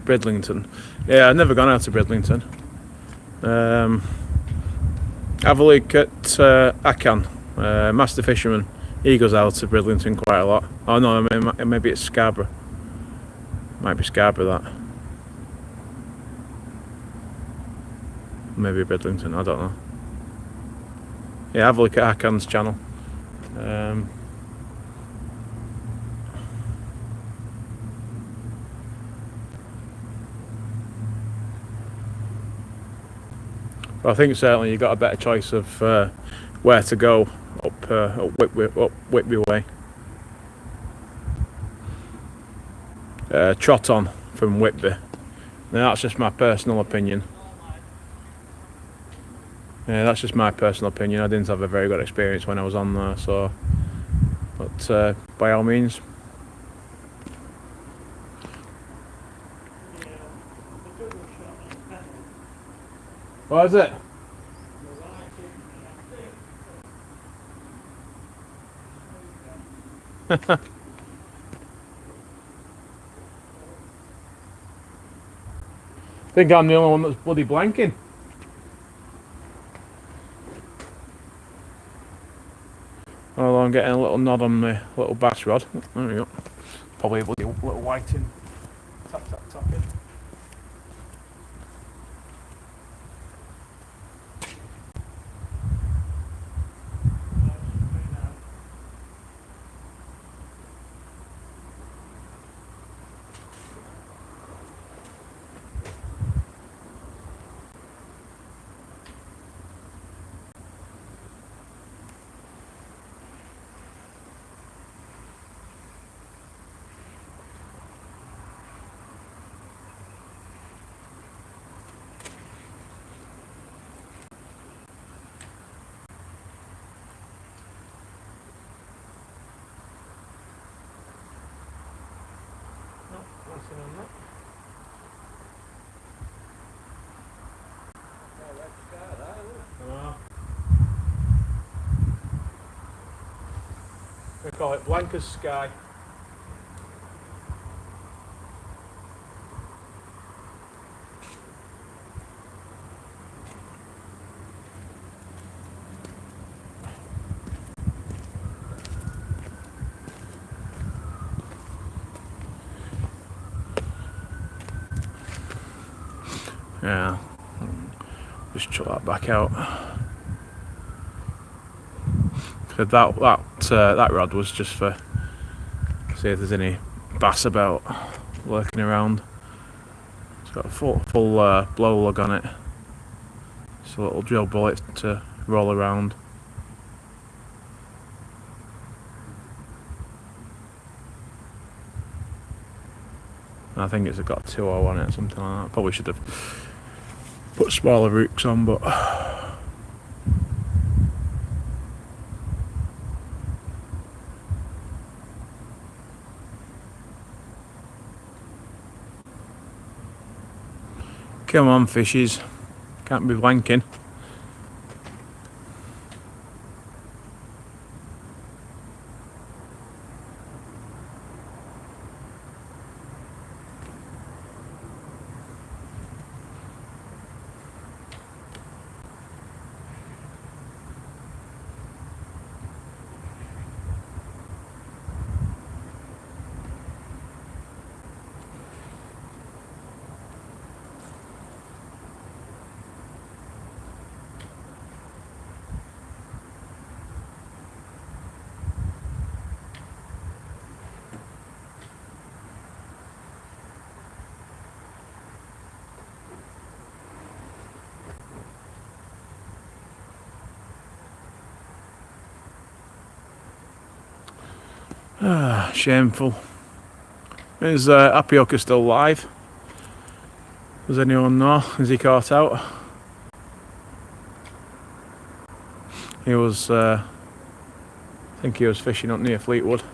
Speaker 1: Bridlington. Yeah, I've never gone out to Bridlington. Have a look at Akan, Master Fisherman. He goes out to Bridlington quite a lot. Oh no, maybe it's Scarborough. Might be Scarborough, that. Maybe Bridlington, I don't know. Yeah, have a look at Akan's channel. But I think certainly you've got a better choice of where to go up Whitby way. Trot on from Whitby. Now that's just my personal opinion. Yeah, that's just my personal opinion. I didn't have a very good experience when I was on there, so. But by all means. What is it? I think I'm the only one that's bloody blanking. Although I'm getting a little nod on my little bass rod. There we go. Probably a bloody little whiting. Tap, tap, tapping. Anything on that? We call it blank as sky. Yeah, just chuck that back out. That rod was just for see if there's any bass about lurking around. It's got a full blow lug on it. It's a little drill bullet to roll around. And I think it's got a 2.0 on it or something like that. Probably should have put smaller hooks on, but come on, fishes. Can't be blanking. Shameful. Is Apioca still live? Does anyone know? Is he caught out? He was, I think he was fishing up near Fleetwood.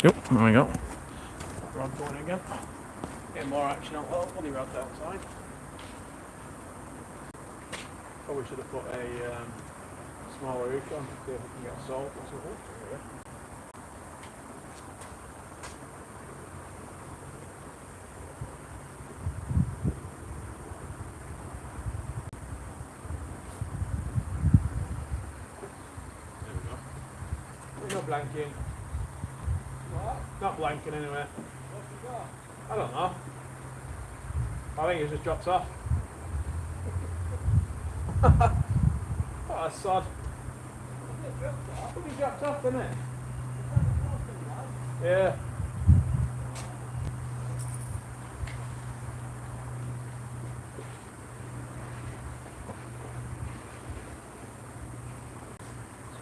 Speaker 1: Yep, there we go. Rod going again. Getting more action out. Oh, bloody rod's outside. Probably should have put a smaller hook on to see if we can get salt or something. There we go. We're not blanking. What? Not blanking anyway. What's he got? I don't know. I think it just drops off. What a sod. I think it dropped off, didn't it? Yeah.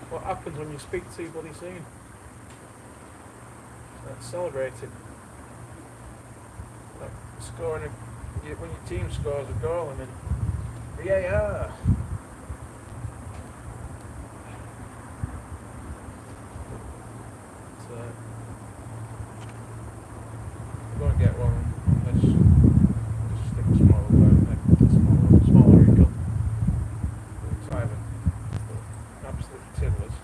Speaker 1: What happens when you speak too bloody soon? That's celebrating. Like scoring when your team scores a goal and then VAR. So I'm gonna get one. Let's just stick a smaller eagle. It's either absolute tiddlers.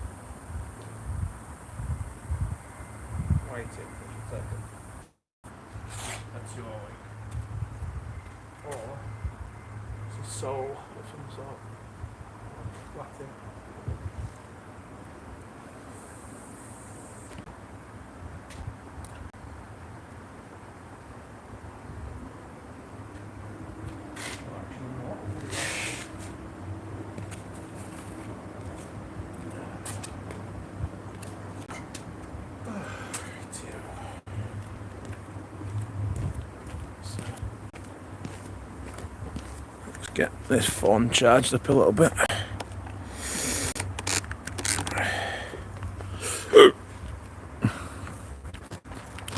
Speaker 1: Waiting, I should take it. That's your week. Or it's a soul of some sort. Latin. Get this phone charged up a little bit.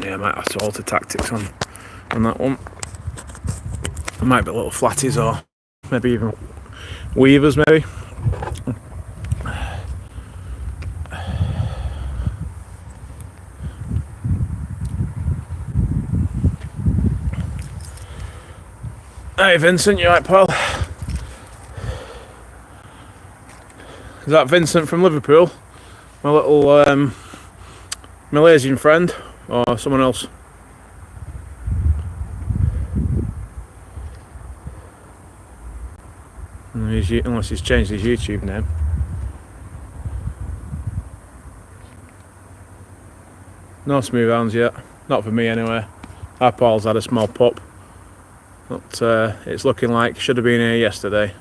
Speaker 1: Yeah, I might have to alter tactics on that one. It might be little flatties or maybe even weavers, maybe. Hey Vincent, you right, pal? Is that Vincent from Liverpool? My little Malaysian friend, or someone else? Unless he's changed his YouTube name. No smooth hounds yet. Not for me anyway. Our Paul's had a small pup. But it's looking like should have been here yesterday.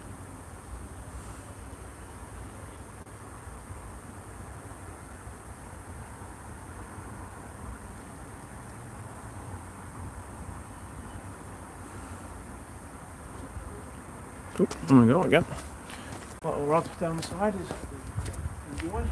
Speaker 1: Oh, there we go again. Little rod down the side is Gynn.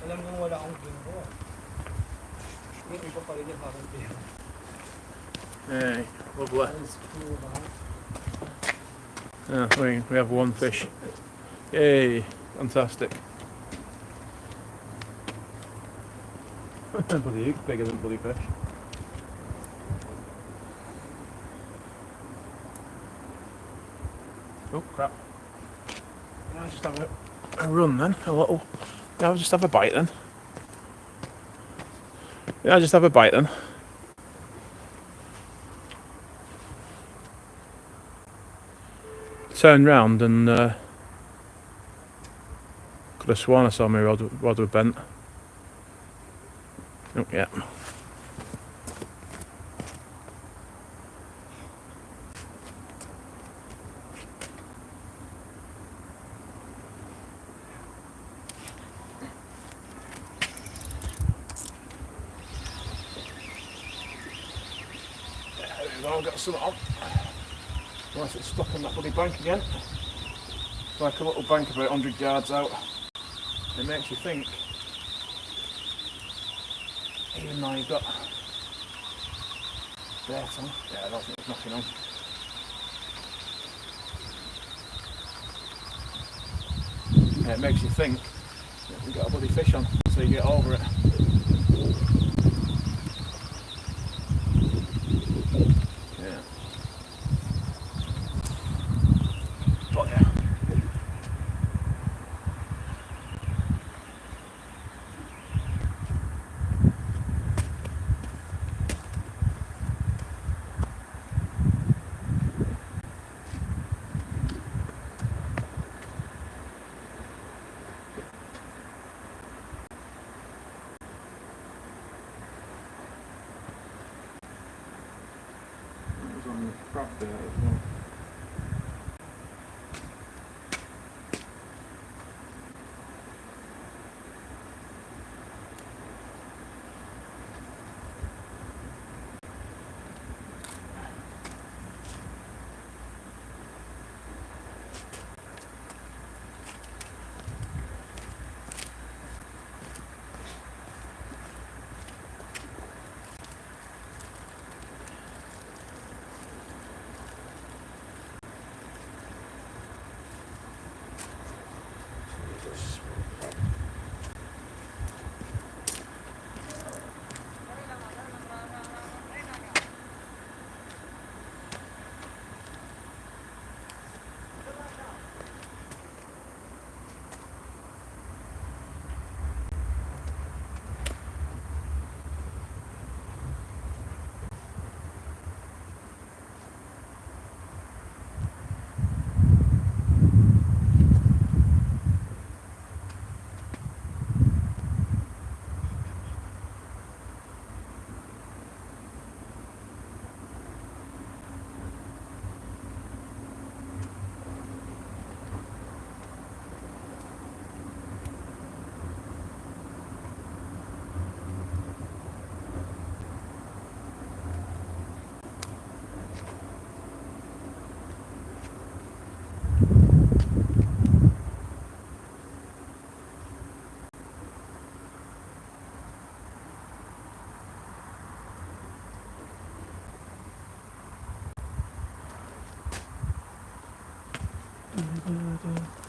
Speaker 3: Alam mo wala akong ginagawa. Hindi ko pa rin yung parang pera.
Speaker 1: Hey, lovely. We have one fish. Yay, fantastic. Bloody bigger than bloody fish. Oh crap. Can I just have a run then? A little. Yeah, I'll just have a bite then. Yeah, I'll just have a bite then. Turned round and could have sworn I saw my rod was bent. Oh, yeah. I've got some on. Unless it's stuck on that bloody bank again. It's like a little bank about 100 yards out. It makes you think, even though you've got bait on. Yeah, I don't think there's nothing on. Yeah, it makes you think that you've got a bloody fish on, so you get over it. Yeah. But yeah. It was on the crab there as well.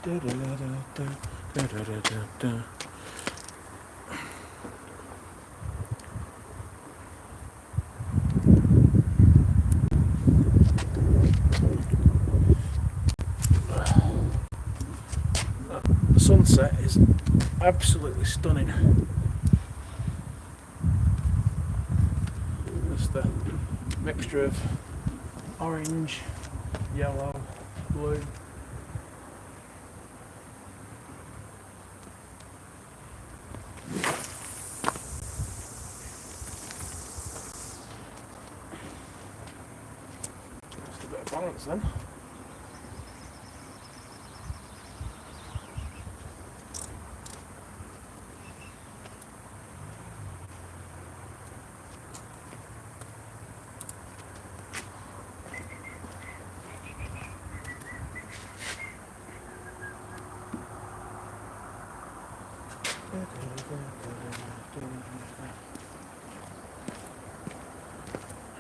Speaker 1: The sunset is absolutely stunning. Just the mixture of orange, yellow, blue. Just a bit of balance then.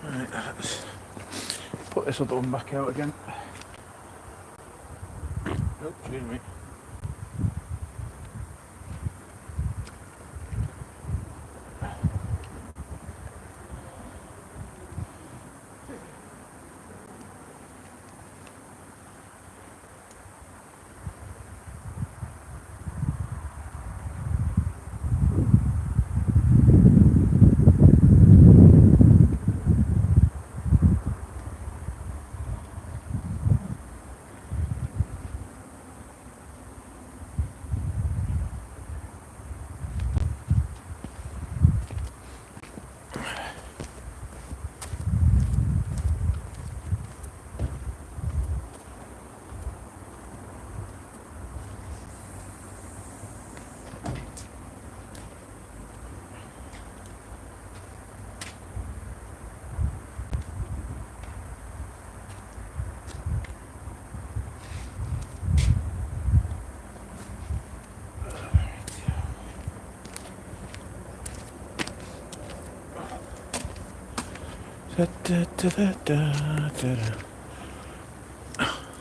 Speaker 1: Right, let's put this other one back out again. Oh, excuse me.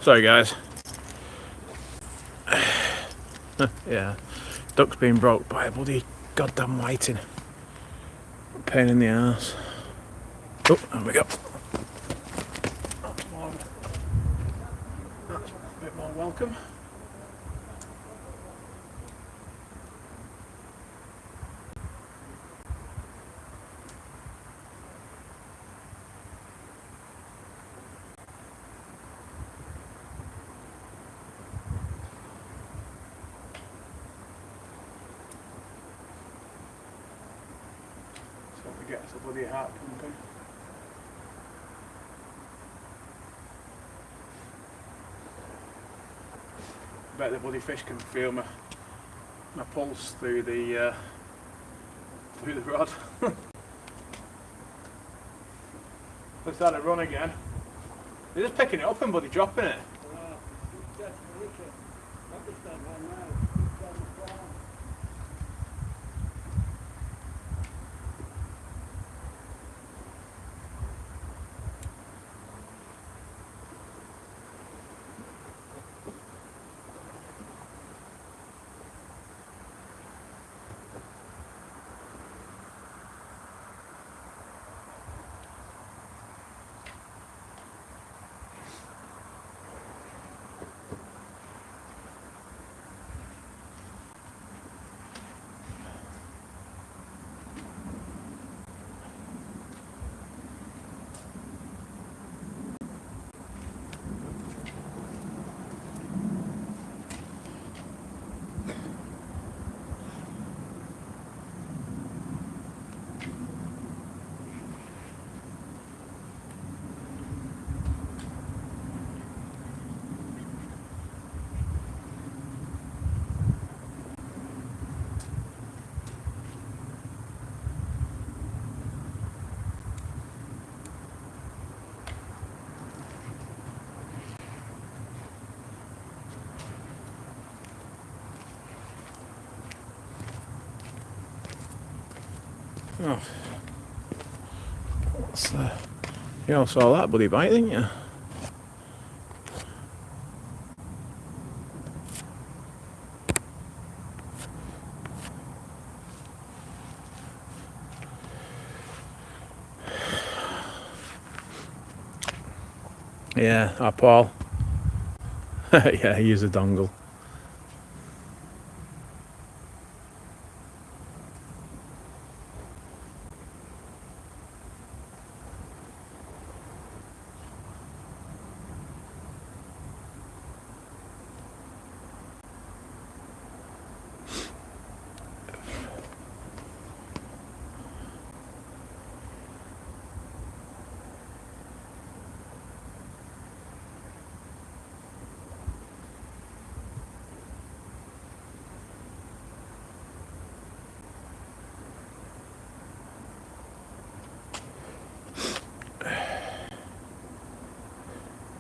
Speaker 1: Sorry guys. Yeah, duck's been broke by a bloody goddamn whiting. Pain in the ass. Oh, there we go. That's a bit more welcome. Gets a bloody heart pumping. Bet the bloody fish can feel my pulse through the rod. They started run again. They're just picking it up and bloody dropping it. Oh, what's that? You all saw that bloody bite, didn't you? Yeah, our Paul. Yeah, he used a dongle.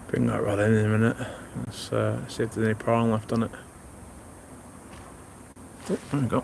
Speaker 1: Bring that rod in a minute. Let's see if there's any prawn left on it. Oh, there we go.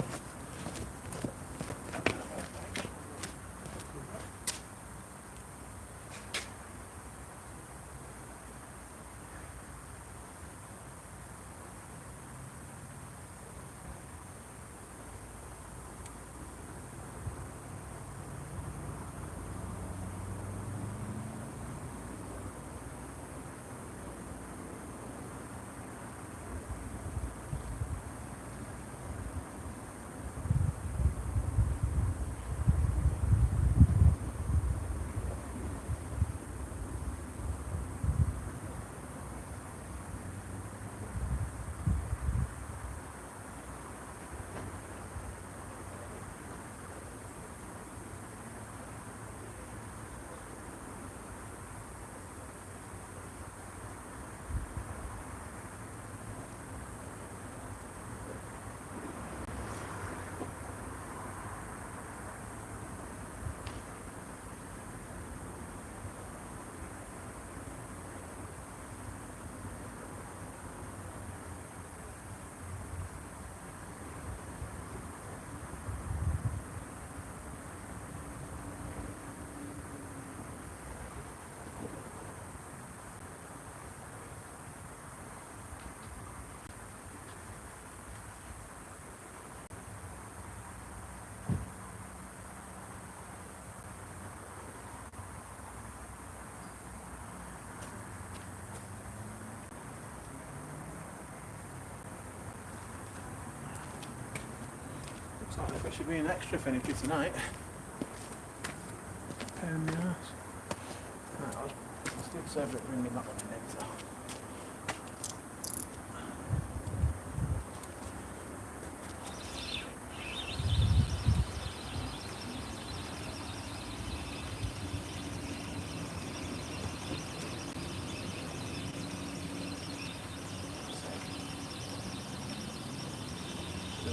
Speaker 1: Looks like there should be an extra finicky tonight. Pain in the arse. Right, let's do serve it bringing that one in later.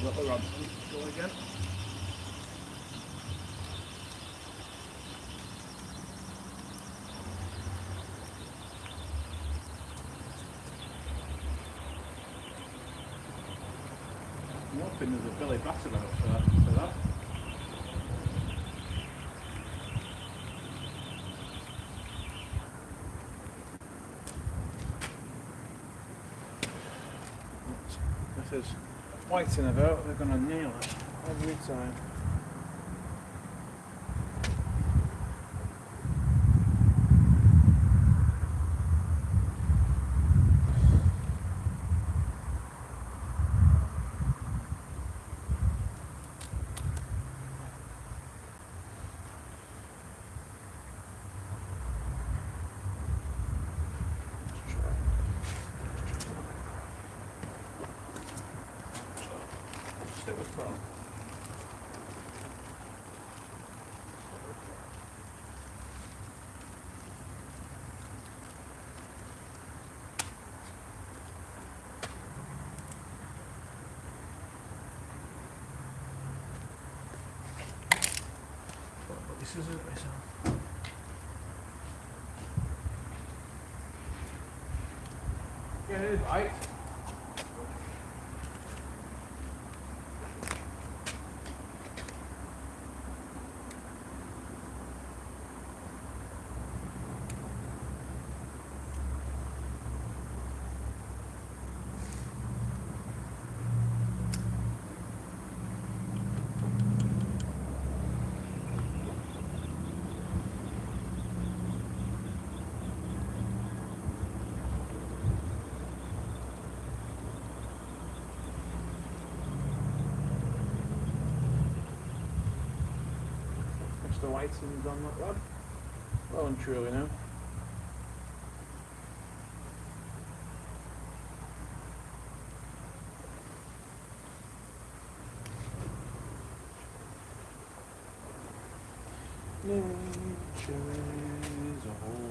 Speaker 1: Let the rod go again. I'm hoping there's a belly batter out for that. If there's white in a boat, they're going to nail it every time. Stick with prawn. This is it myself. Yeah, it is right. the whitings on that rod. Well and truly now. Nature is a whole.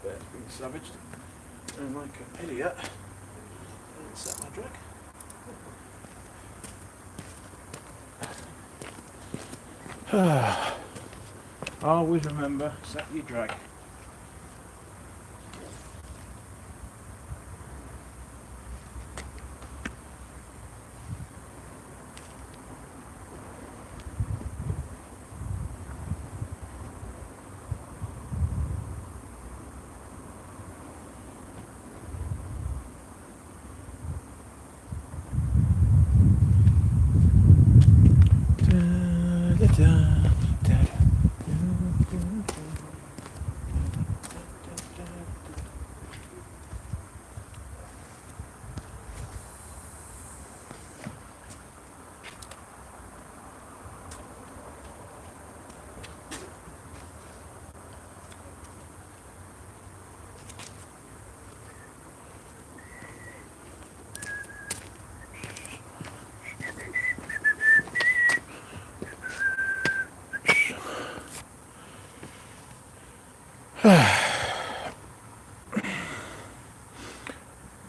Speaker 1: Bear's being savaged. And like an idiot, I didn't set my drag. Always remember, set your drag.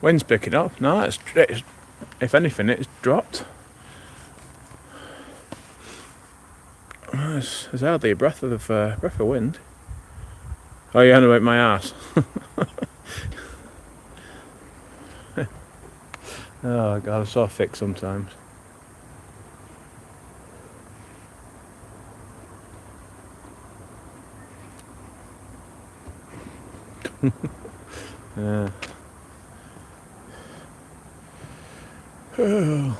Speaker 1: Wind's picking up. No, it's if anything, it's dropped. There's hardly a breath of wind. Oh, you know about my ass. Oh God, I'm so thick sometimes. Yeah. Oh.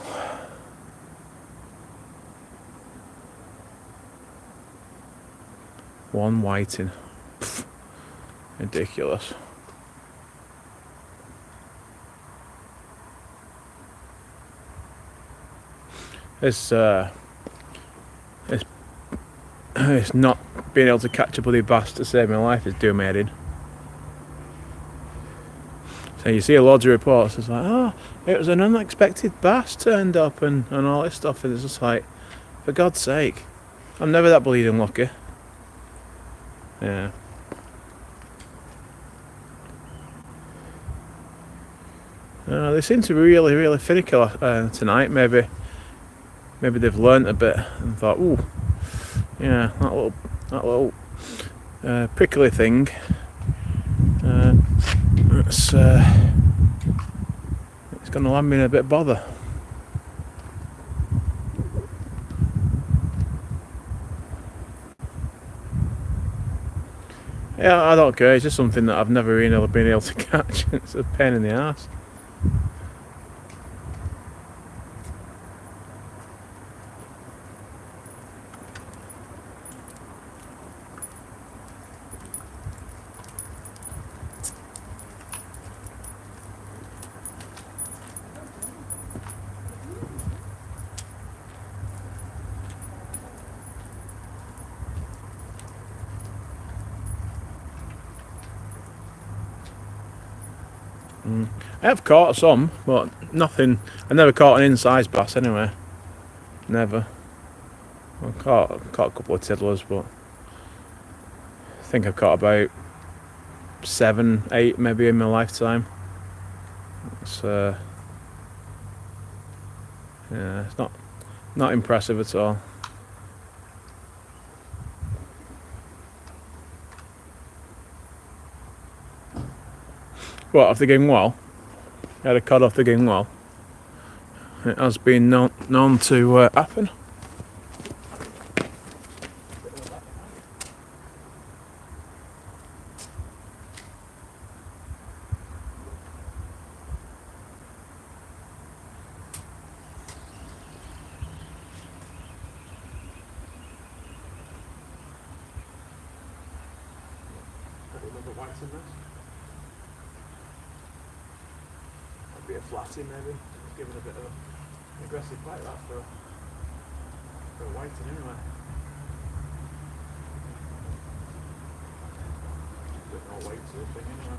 Speaker 1: One whiting. Pfft. Ridiculous. It's not being able to catch a bloody bass to save my life is doing my head in. So you see loads of reports, it's like, oh, it was an unexpected bass turned up and all this stuff, and it's just like, for God's sake, I'm never that bleeding lucky. Yeah. They seem to be really, really finicky tonight. Maybe they've learnt a bit and thought, ooh, yeah, that little prickly thing. It's going to land me in a bit of bother. Yeah, I don't care. It's just something that I've never really been able to catch. It's a pain in the arse. I have caught some, but nothing. I never caught an in-size bass anyway. Never. I caught a couple of tiddlers, but I think I've caught about 7, 8 maybe in my lifetime. It's yeah, it's not impressive at all. What, off the Gynn wall? I had a cod off the Gynn wall. It has been known to happen. Might be a flatty maybe. It's giving a bit of an aggressive bite that for a whiting anyway. Bit more weight to the thing anyway.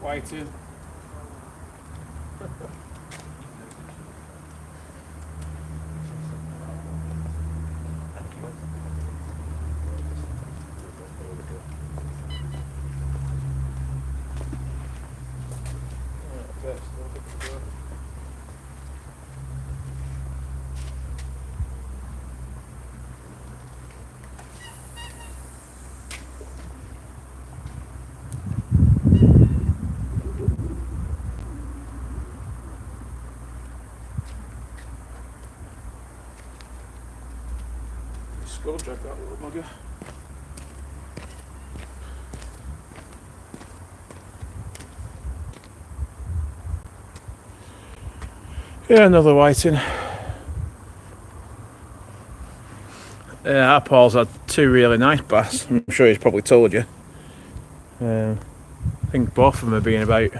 Speaker 1: Whiting. Skull drag that little mugger. Yeah, another whiting. Our Paul's had 2 really nice bass. I'm sure he's probably told you. I think both of them have been about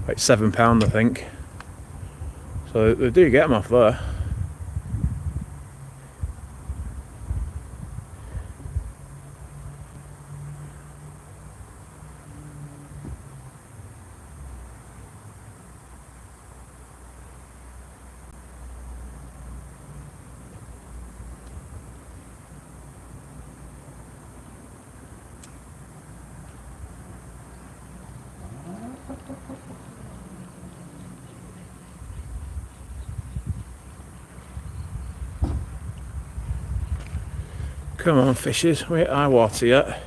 Speaker 1: £7, I think. So they do get them off there. Come on, fishes, we're at high water yet.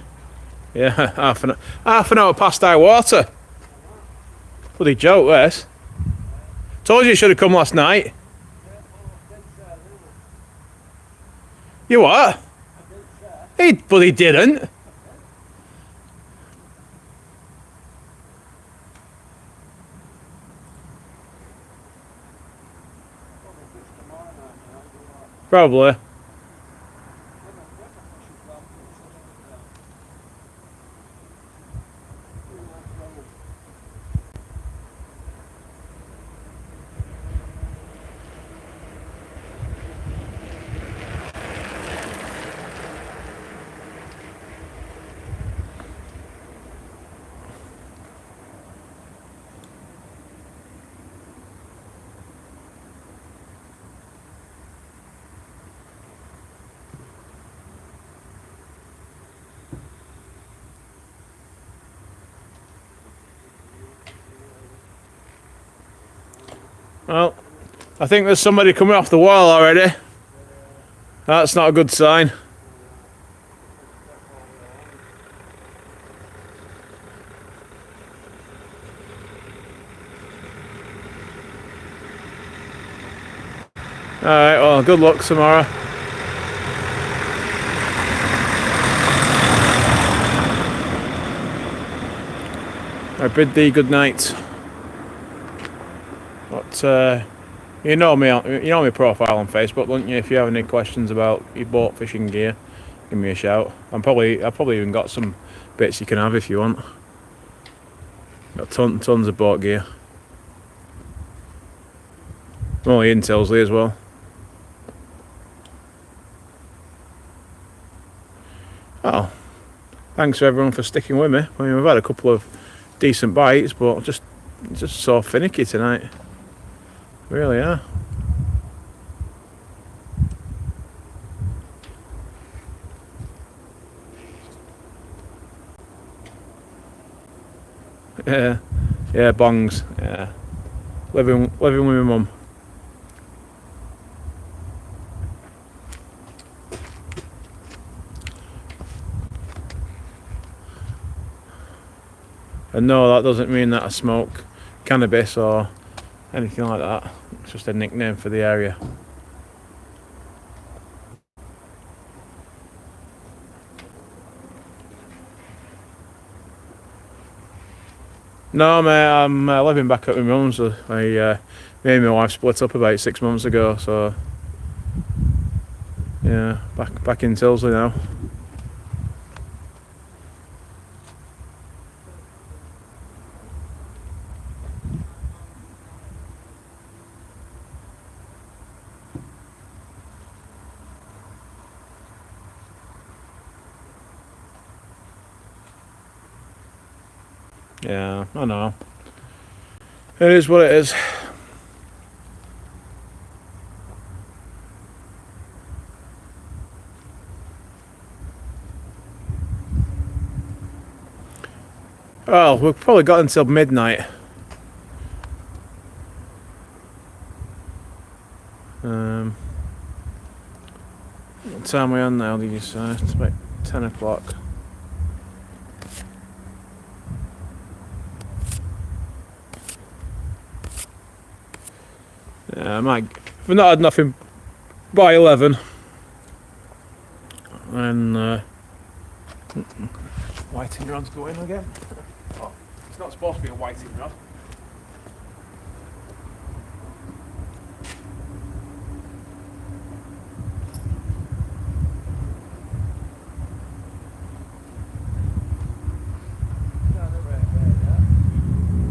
Speaker 1: Yeah, half an hour past high water. Bloody joke, this. Told you should have come last night. You what? He bloody didn't. Probably. Well, I think there's somebody coming off the wall already. That's not a good sign. Alright, well, good luck tomorrow. I bid thee good night. But you know me, my profile on Facebook, don't you? If you have any questions about your boat fishing gear, give me a shout. I've probably even got some bits you can have if you want. Got tons of boat gear. I'm only in Tilsley as well. Oh, thanks to everyone for sticking with me. I mean, we've had a couple of decent bites, but just so finicky tonight. Really are. Yeah, yeah, bongs. Yeah, living with my mum. And no, that doesn't mean that I smoke cannabis or anything like that. It's just a nickname for the area. No, mate, I'm living back at my mum's. Me and my wife split up about 6 months ago, so yeah, back in Tilsley now. Yeah, I know. It is what it is. Well, we've probably got until midnight. What time are we on now, did you say? It's about 10 o'clock. Yeah, I might. If we've not had nothing by 11, then whiting rod's going again. Oh, it's not supposed to be a whiting rod.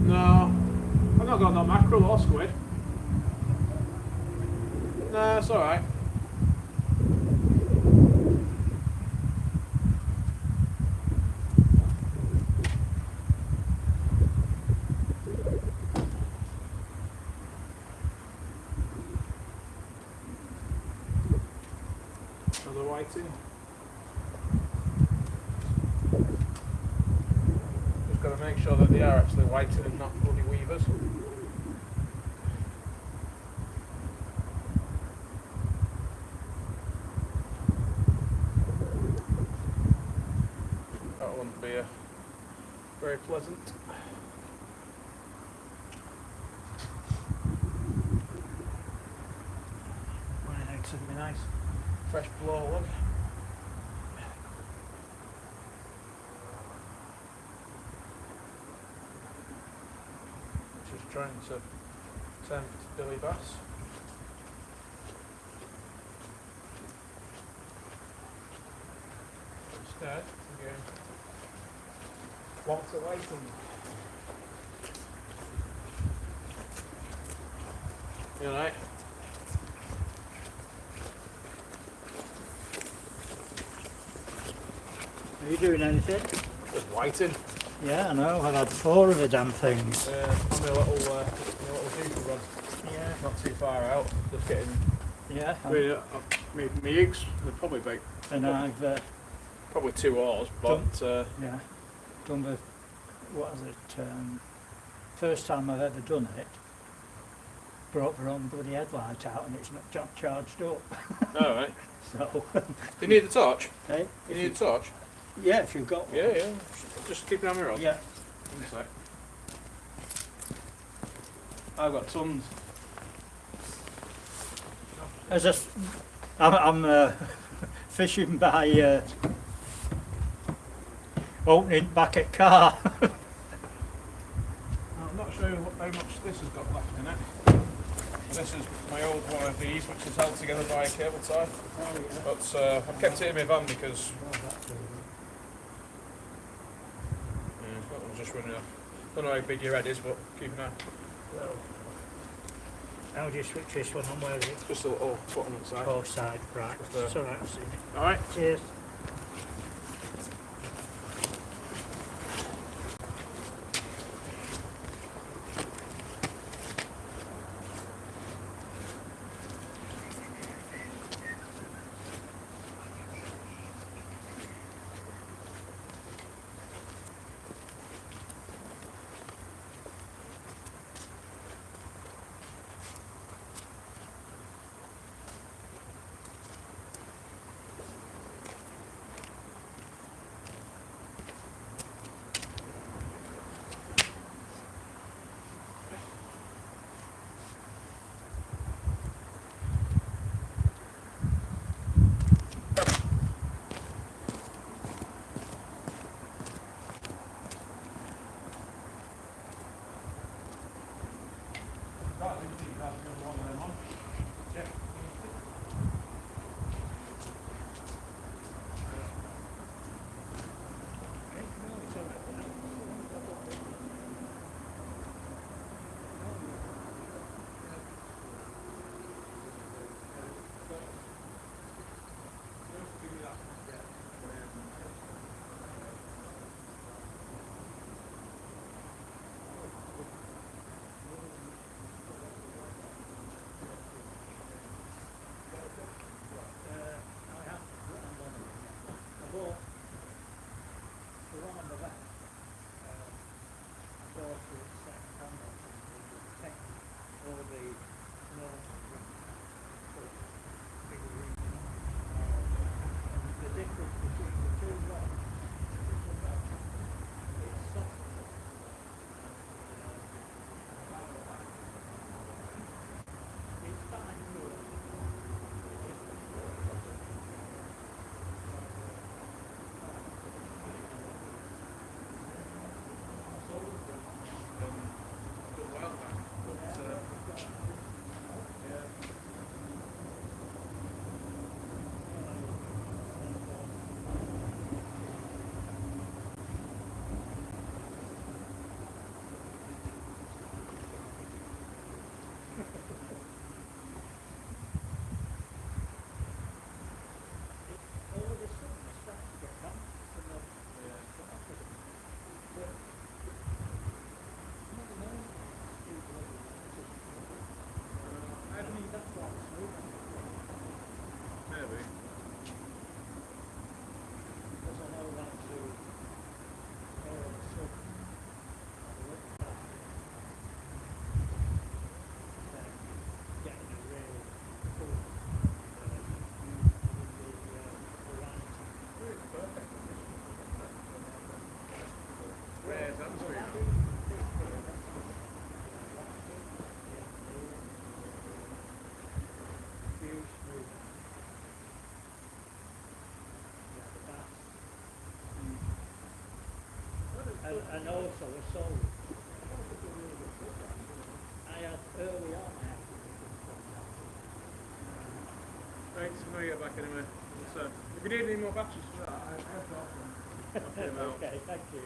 Speaker 1: No, I've not got no mackerel or squid. No, it's alright. Another whiting. Just got to make sure that they are actually whiting and not bloody weavers. That wouldn't be very pleasant. Running out something nice, fresh blow log. Just trying to tempt Billy Bass. Instead, again, Walter Whiting. You alright?
Speaker 3: Are you doing anything?
Speaker 1: Just whiting.
Speaker 3: Yeah, I know. I've had 4 of the damn things.
Speaker 1: On my little deeper rod.
Speaker 3: Yeah.
Speaker 1: Not too far out. Just getting.
Speaker 3: Yeah.
Speaker 1: My eggs, they're probably big.
Speaker 3: And I've
Speaker 1: Probably 2 oars, but
Speaker 3: yeah done the what is it? First time I've ever done it. Brought the wrong bloody headlight out and it's not charged up.
Speaker 1: alright.
Speaker 3: So.
Speaker 1: You need the torch?
Speaker 3: Hey,
Speaker 1: You need the torch?
Speaker 3: yeah, if you've got one.
Speaker 1: Yeah, yeah. Just keep it on my rod.
Speaker 3: Yeah.
Speaker 1: One sec. I've got tons.
Speaker 3: I'm fishing by opening back at car.
Speaker 1: I'm not sure how much this has got left in it. This is my old one of these, which is held together by a cable tie. But I've kept it in my van because I'm just running off. Don't know how big your head is, but keep an eye.
Speaker 3: How do you switch this one on? Where is it?
Speaker 1: Just a little button on the side.
Speaker 3: Both side, right.
Speaker 1: Just,
Speaker 3: It's alright, I'll see it.
Speaker 1: Alright.
Speaker 3: Cheers. and also a soul. I had early on.
Speaker 1: Thanks, I'm going to get back anyway. So, if you need any more batteries for that, I've got them.
Speaker 3: Okay, thank you.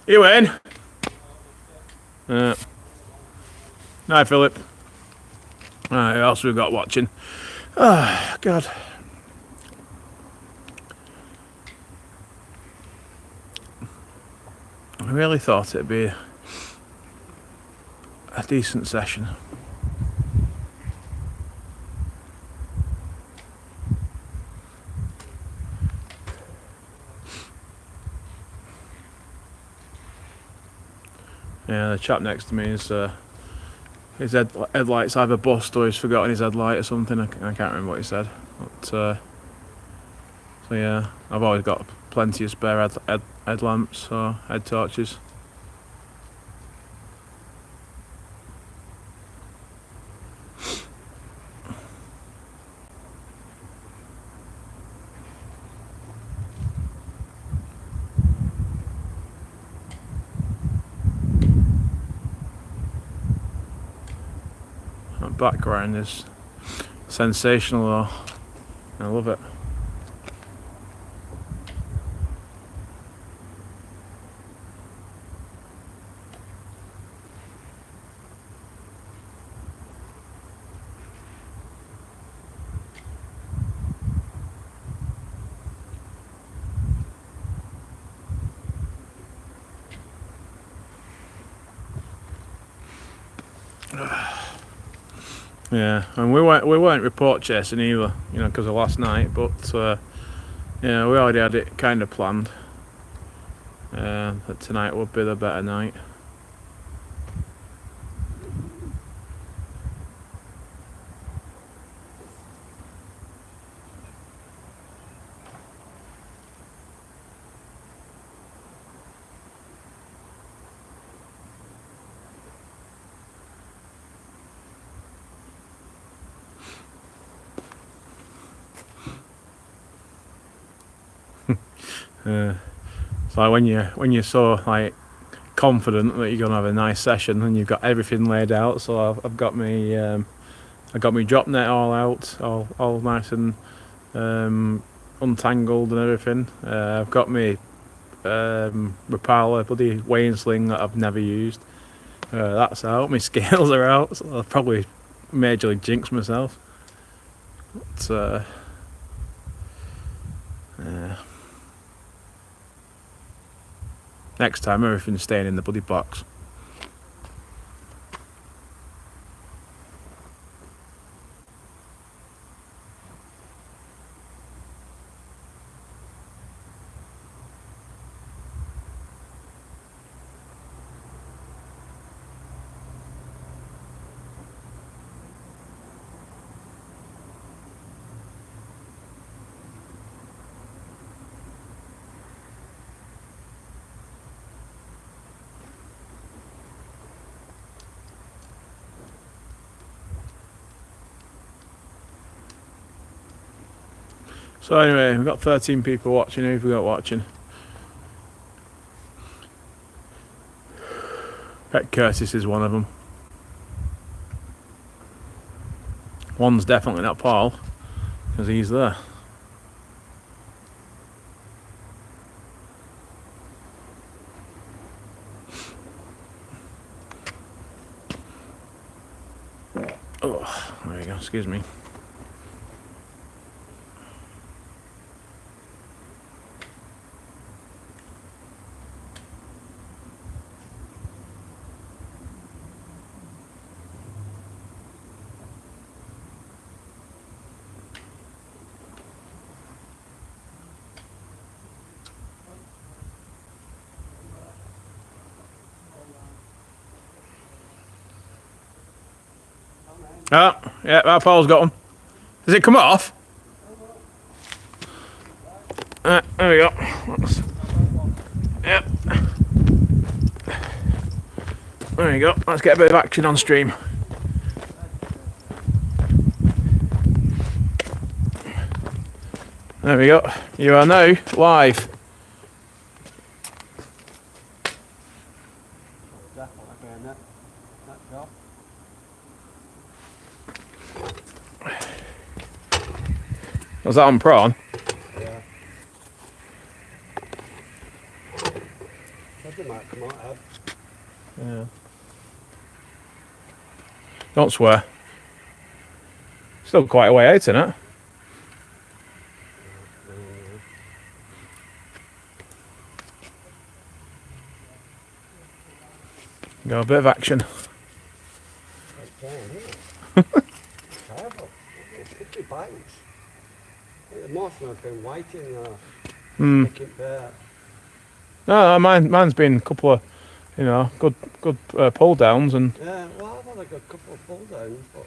Speaker 1: You in? Hi, Philip. Right, who else we got watching? Oh, God. I really thought it'd be a decent session. Yeah, the chap next to me is his headlights either bust or he's forgotten his headlight or something. I can't remember what he said. But, so yeah, I've always got plenty of spare headlamps or head torches. That background is sensational though. I love it. Yeah, and we weren't report chasing either, you know, because of last night. But yeah, we already had it kind of planned that tonight would be the better night. It's like when you're so like confident that you're gonna have a nice session and you've got everything laid out. So I've got me drop net all out, all nice and untangled and everything. I've got me Rapala bloody weighing sling that I've never used. That's out. My scales are out. So I'll probably majorly jinx myself. But yeah. Next time, everything's staying in the bloody box. So anyway, we've got 13 people watching. Who have we got watching? Pet Curtis is one of them. One's definitely not Paul, because he's there. Oh, there you go, excuse me. Oh, yeah, that Paul's got one. Does it come off? There we go. Yep. There you go. Let's get a bit of action on stream. There we go. You are now live.
Speaker 2: Definitely being that job.
Speaker 1: Was that on prawn?
Speaker 2: Yeah. Something might come out ahead.
Speaker 1: Yeah. Don't swear. Still quite a way out, isn't it? Go a bit of action.
Speaker 2: It's terrible, isn't it? Terrible. It's 50 bites. Most of them have been waiting picking bear.
Speaker 1: No, mine's been a couple of, good pull downs and.
Speaker 2: Yeah, well, I've had a good couple of pull downs, but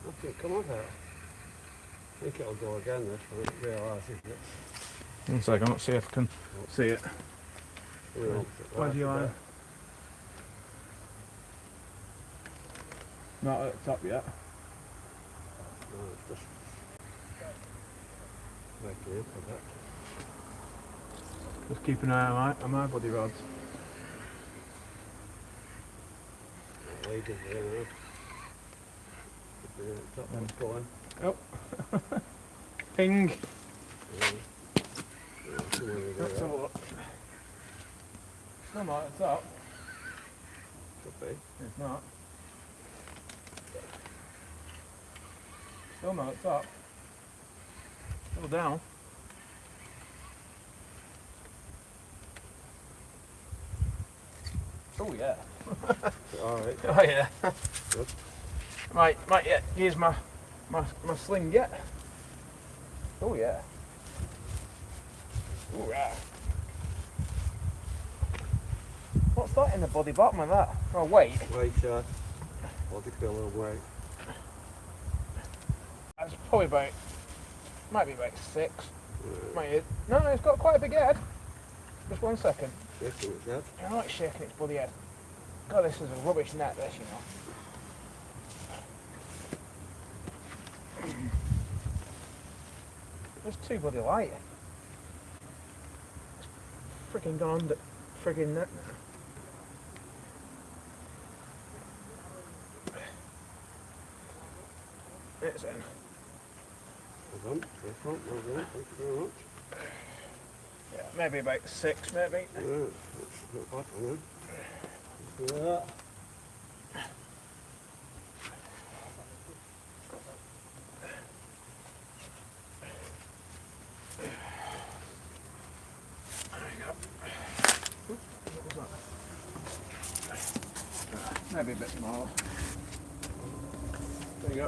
Speaker 2: nothing come of it. I think it'll go again this one. It realises it.
Speaker 1: 1 second, let's see if I can see it.
Speaker 2: Where do you lie?
Speaker 1: Not at the top yet.
Speaker 2: No, it's just waking up a bit.
Speaker 1: Just keep an eye on my bloody rods.
Speaker 2: Ladies here now. Top one's going.
Speaker 1: Oh. Ping.
Speaker 2: Let's
Speaker 1: have a look. Still not at the top.
Speaker 2: Could be.
Speaker 1: It's not. Still not at the top. Still down. Oh yeah.
Speaker 2: Alright.
Speaker 1: Oh yeah.
Speaker 2: Good.
Speaker 1: Might yet use my sling yet. Oh yeah. Oh yeah. What's that in the bloody bottom of that? Oh wait.
Speaker 2: Weight, body pillow weight.
Speaker 1: That's probably might be about 6. No, it's got quite a big head. Just 1 second.
Speaker 2: Shaking its head.
Speaker 1: I know it's shaking its bloody head. God, this is a rubbish net, this, It's too bloody light. It's freaking gone under frigging net now. It's in.
Speaker 2: Well done. Well done. Thank you very much.
Speaker 1: Yeah, maybe about 6, maybe.
Speaker 2: Yeah, that's not bad for me. Let's do that.
Speaker 1: Maybe a bit smaller. There you go.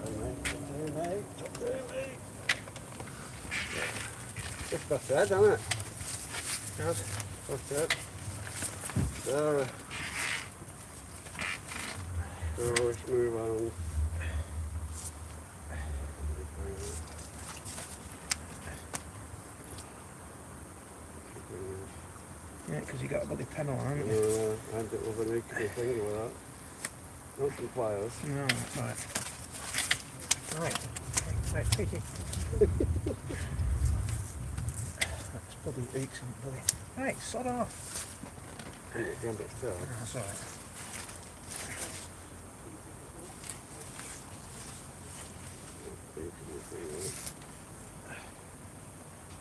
Speaker 2: Just got head, hasn't it?
Speaker 1: Yes.
Speaker 2: Got head. There. So let's move on.
Speaker 1: Yeah, because you got a bloody pen on, haven't you?
Speaker 2: I didn't have an equal finger with that. Not some pliers.
Speaker 1: No, right. Right, take it. That's bloody aches and bloody. Right, sod off.
Speaker 2: Grab it still.
Speaker 1: That's alright.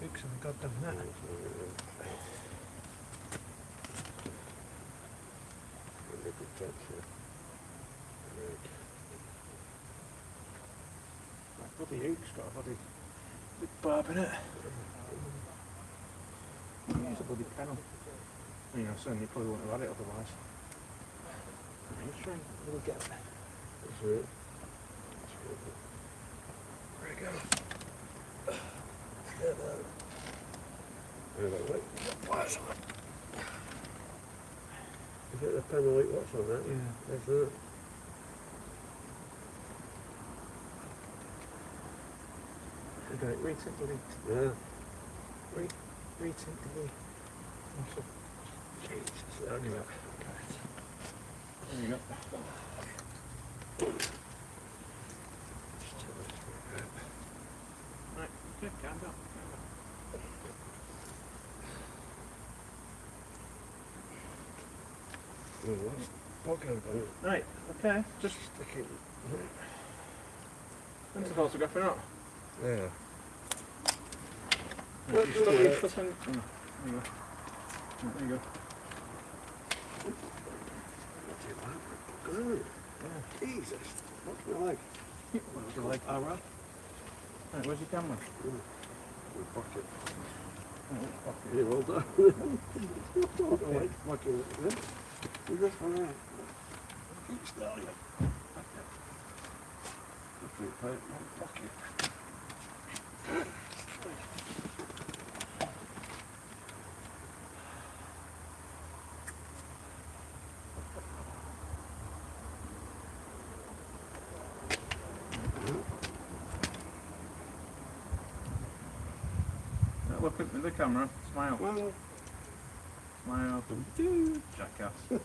Speaker 1: Aches and goddamn net. My bloody hook's got a bloody big barb in it. Use a bloody panel. Certainly you probably wouldn't have had it otherwise. Let's try and really get it.
Speaker 2: That's it.
Speaker 1: There we go.
Speaker 2: Is it the penalty? What's on that?
Speaker 1: Yeah.
Speaker 2: There's that.
Speaker 1: Okay, retint the lead.
Speaker 2: Yeah.
Speaker 1: Retint the lead. Jesus, anyway. There you go. Right, okay, calm down. Right, okay, just
Speaker 2: Stick it.
Speaker 1: into photographing up.
Speaker 2: Yeah.
Speaker 1: Right, you stop your foot in. Oh, there you go. Right, there you go.
Speaker 2: Good. Jesus. What's my leg?
Speaker 1: What's your leg?
Speaker 2: Alright.
Speaker 1: Right, where's your camera?
Speaker 2: We pocket.
Speaker 1: Right, which pocket?
Speaker 2: Yeah, well done. Oh, wait, fucking. We just went out. Keep still, yeah. Put it in my pocket.
Speaker 1: Now look at the camera, smile.
Speaker 2: Well,
Speaker 1: Smile. Jackass. Right,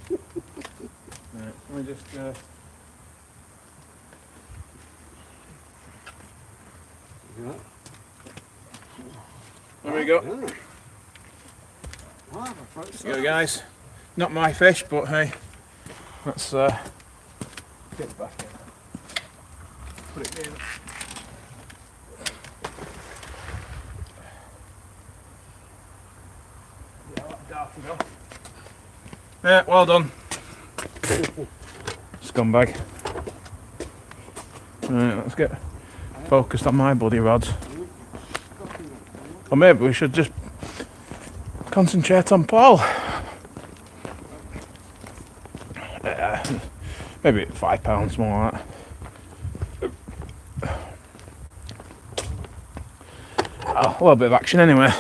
Speaker 1: let me just
Speaker 2: yeah.
Speaker 1: there we go.
Speaker 2: Yeah. Wow, that's
Speaker 1: There you go, guys. Not my fish, but hey, let's get it back in. Put it in. Yeah, let Darcy go. Yeah, well done. Scumbag. Right, let's get focused on my bloody rods. Or maybe we should just concentrate on Paul. Maybe £5 more like that. Oh, a little bit of action anyway.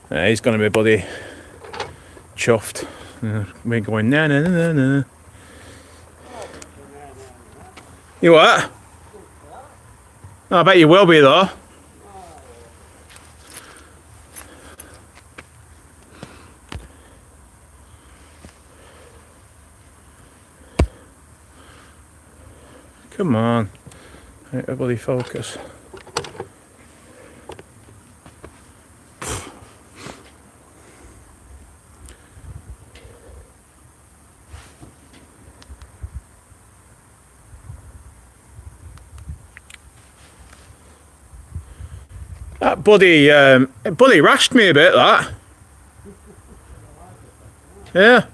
Speaker 1: Yeah, he's going to be bloody chuffed. We're going na na na na. You what? Oh, I bet you will be though. Come on. Right, everybody focus. That buddy rashed me a bit, that. Yeah.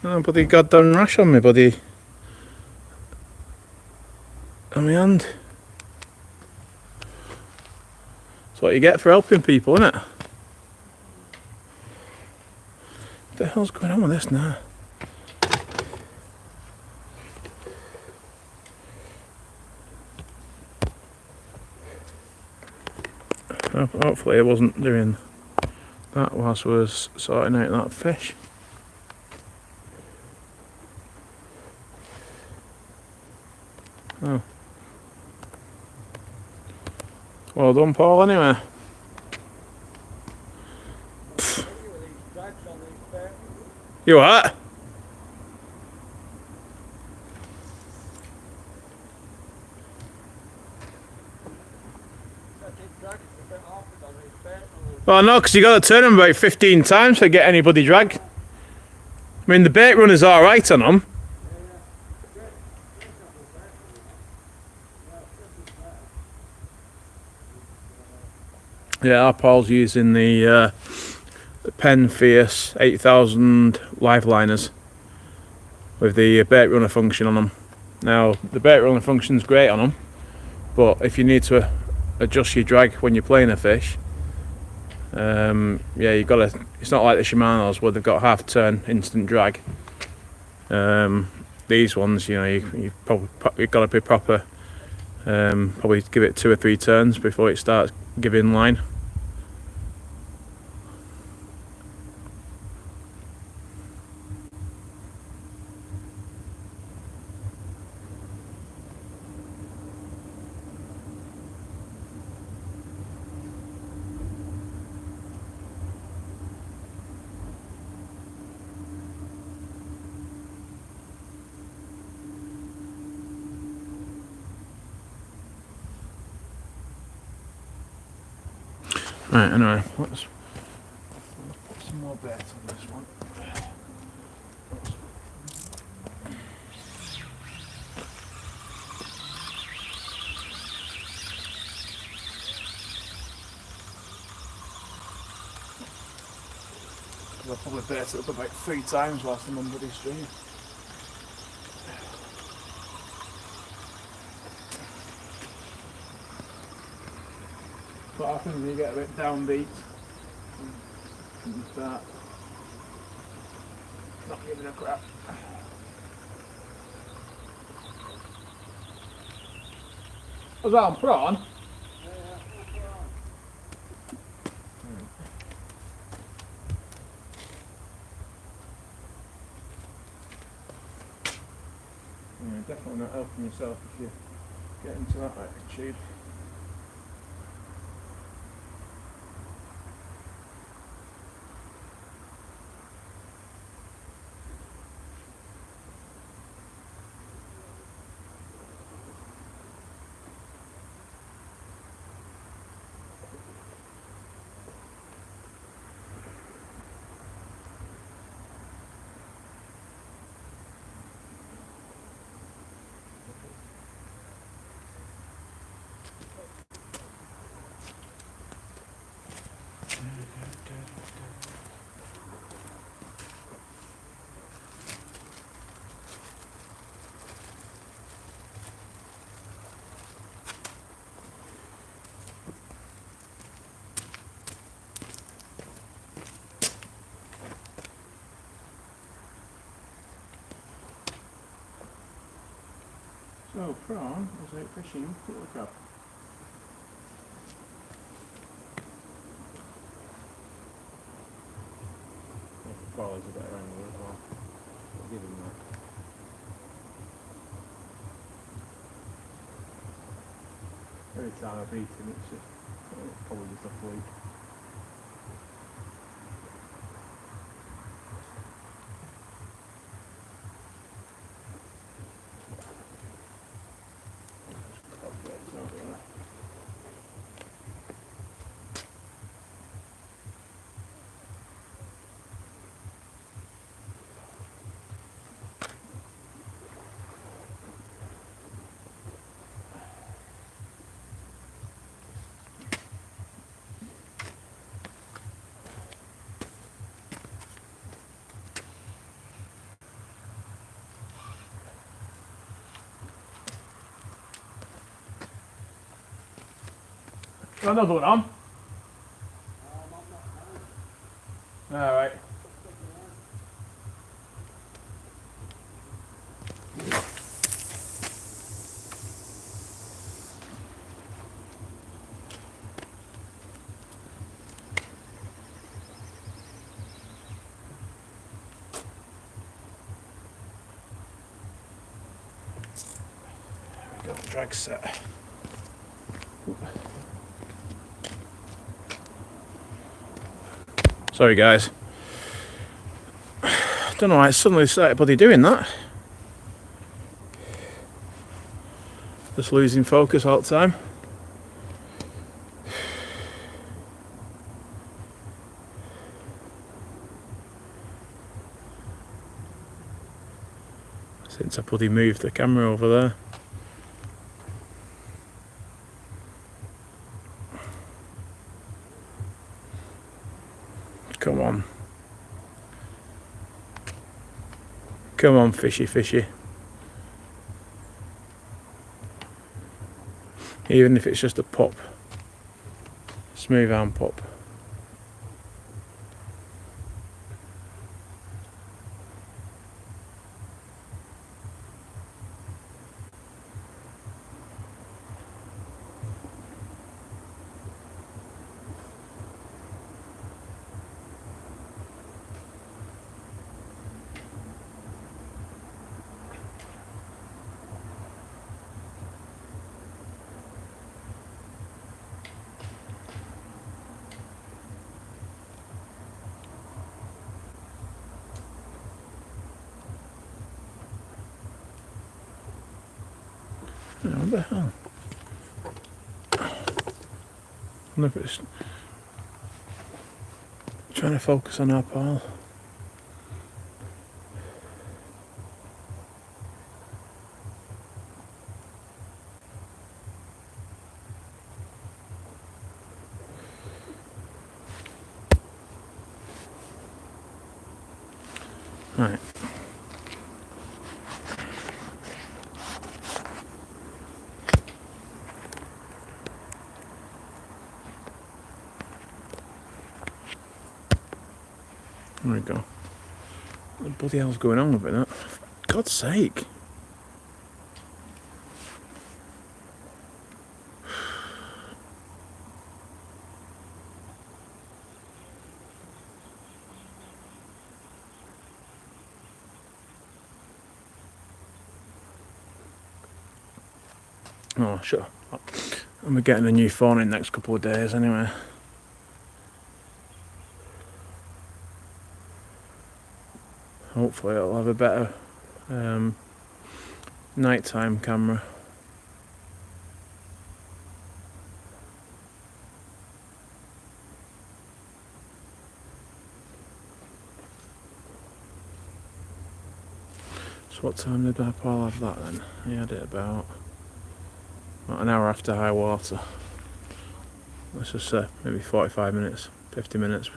Speaker 1: Oh, buddy goddamn rash on me, buddy. On my hand. That's what you get for helping people, isn't it? What the hell's going on with this now? Hopefully I wasn't doing that whilst I was sorting out that fish. Oh. Well done, Paul, anyway. You what? Well, no, because you got to turn them about 15 times to get anybody drag. I mean, the bait runner's alright on them. Yeah, our Paul's using the Penn Fierce 8000 live liners with the bait runner function on them. Now, the bait runner function's great on them, but if you need to adjust your drag when you're playing a fish, yeah, you got to. It's not like the Shimano's where they've got half turn instant drag. These ones, you know, you've got to be proper. Probably give it 2 or 3 turns before it starts giving line. Right, anyway, let's put some more bait on this one. I'll probably bait it up about 3 times whilst I'm under this stream. What happens when you get a bit downbeat and start not giving a crap. Was that on prawn? Yeah, definitely not helping yourself if you get into that attitude. So, prawn was out fishing, look up. Quality's a better angle as well. I'll give him that. Every time I beat him, it's probably just a fluke. Another one on. Alright. There we go, drag set. Sorry guys. Don't know why it suddenly started bloody doing that. Just losing focus all the time. Since I bloody moved the camera over there. Come on. Come on, fishy, fishy. Even if it's just a pop. Smooth arm pop. What the hell? I wonder if it's Trying to focus on our pal. Right. There we go. What the bloody hell's going on with it? God's sake. Oh, sure. I'm getting a new phone in the next couple of days anyway. Hopefully it'll have a better nighttime camera. So what time did our pal have that then? He had it about an hour after high water. Let's just say maybe 45 minutes, 50 minutes.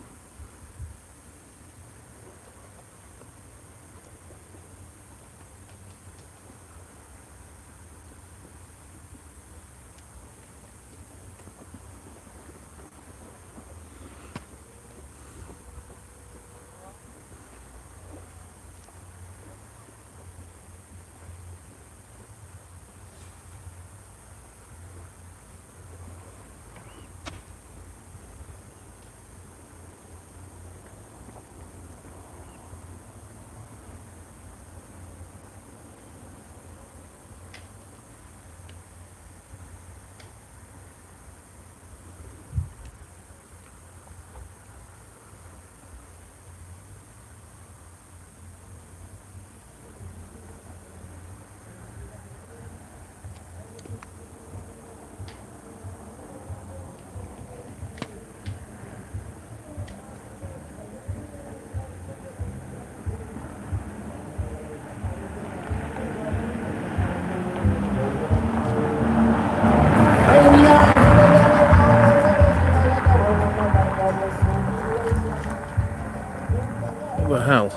Speaker 1: What the hell?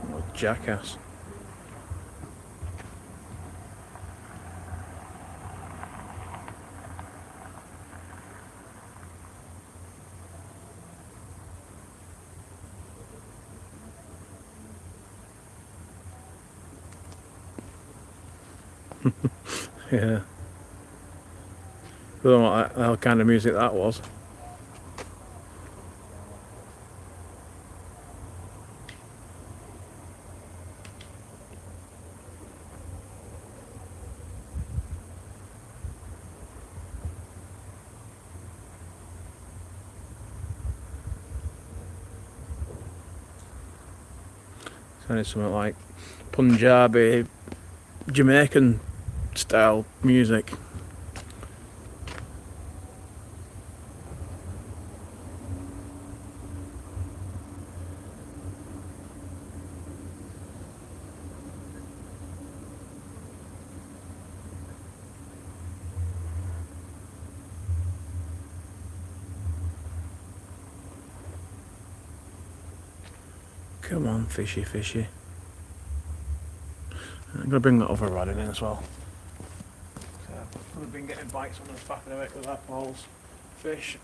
Speaker 1: What a jackass. Yeah. I don't know what the hell kind of music that was. Sounded something like Punjabi, Jamaican style music. Come on, fishy, fishy. I'm going to bring that other rod in as well. So we've been getting bites on the back of it with our poles. Fish.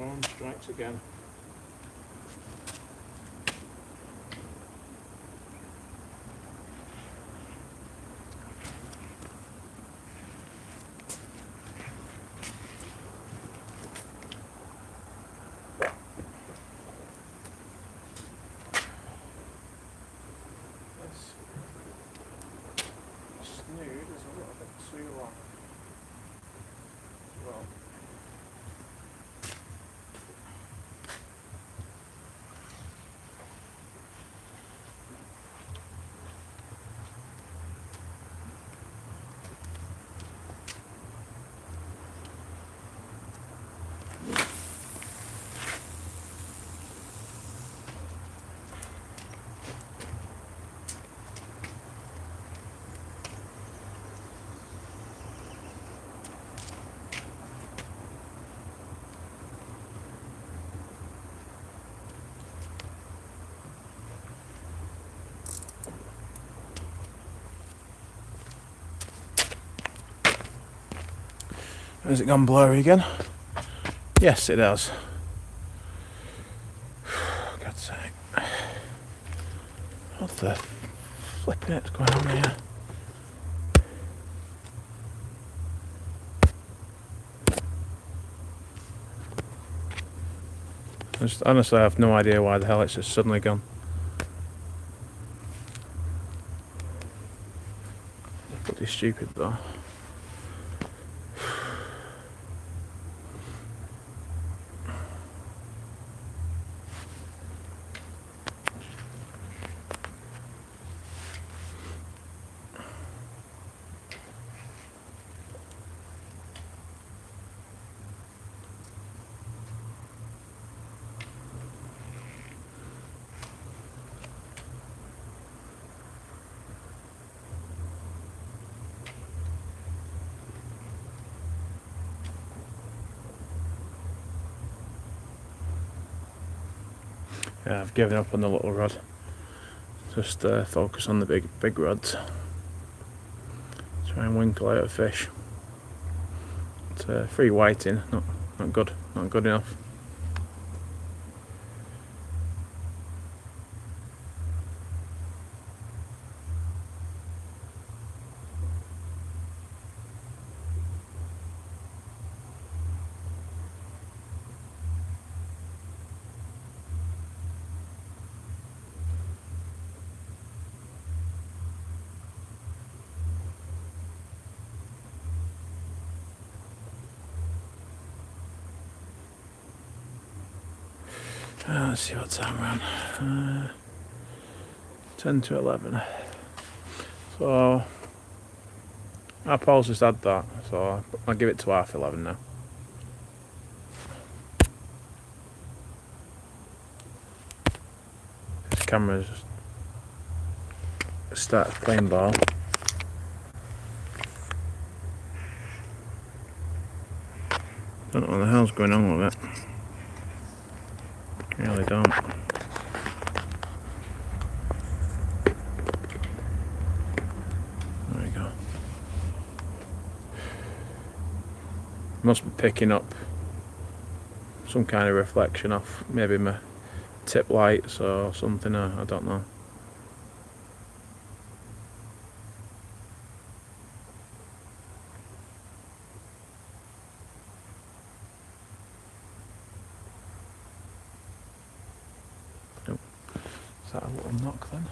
Speaker 1: Storm strikes again. Snood is a little bit too long. Well, has it gone blurry again? Yes, it has. God's sake. What the flipping heck's going on here? Honestly, I have no idea why the hell it's just suddenly gone. Pretty stupid though. Yeah, I've given up on the little rod. Just focus on the big rods. Try and winkle out a fish. It's free whiting, not good enough. Let's see what time we're on. 10 to 11. So our Paul's just had that, so I'll give it to 11:30 now. This camera's just started playing ball. Don't know what the hell's going on with it. Really don't. There we go. Must be picking up some kind of reflection off maybe my tip lights or something, I don't know. Is that a little knock then?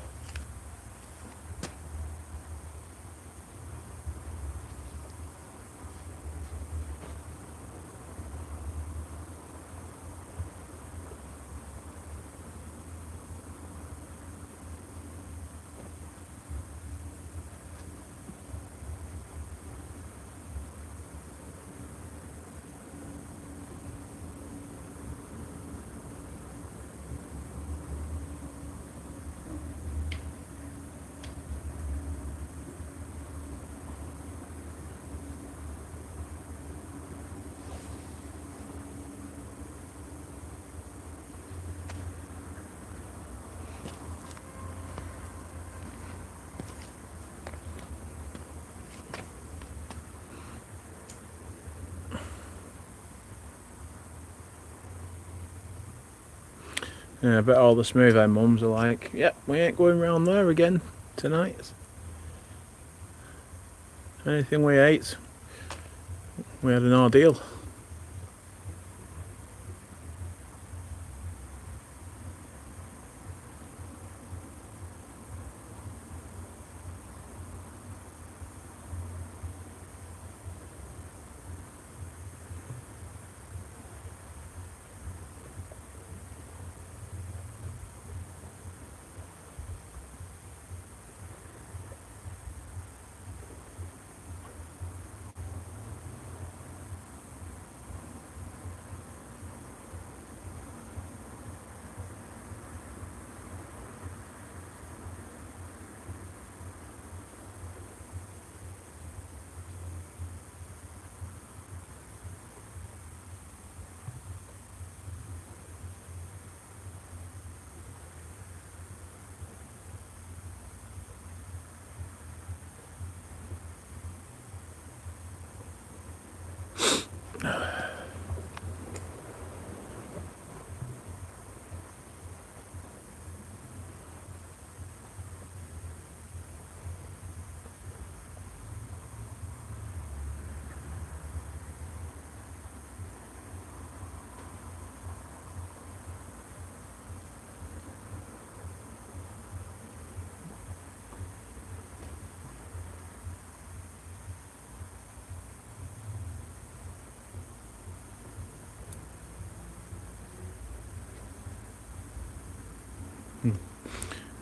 Speaker 1: Yeah, I bet all the smooth end mums are like, yep, we ain't going round there again tonight. Anything we ate, we had an ordeal.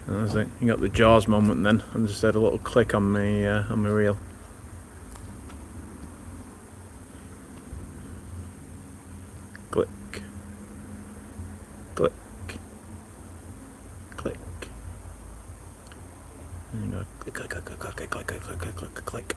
Speaker 1: And that's it. You got the Jaws moment then. I just had a little click on my reel. Click. Click. Click. And you go click, click, click, click, click, click, click, click, click, click, click, click.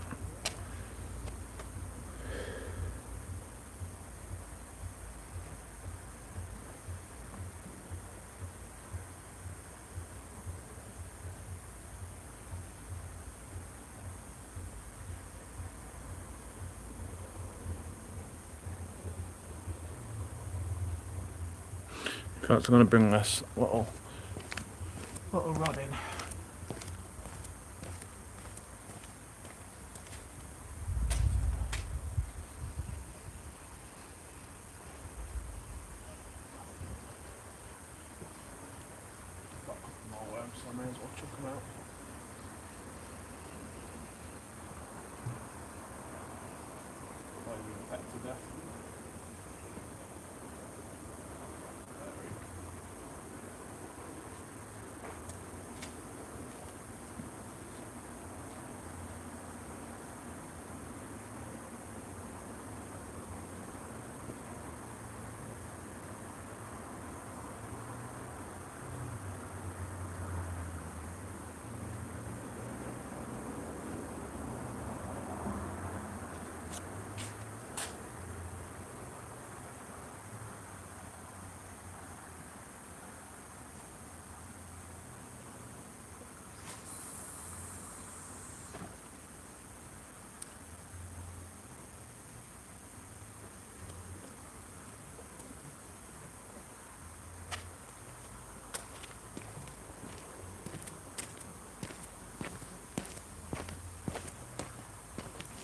Speaker 1: In fact, I'm going to bring this little rod in. Got a couple more worms, so I may as well chuck them out. Why are you infected there?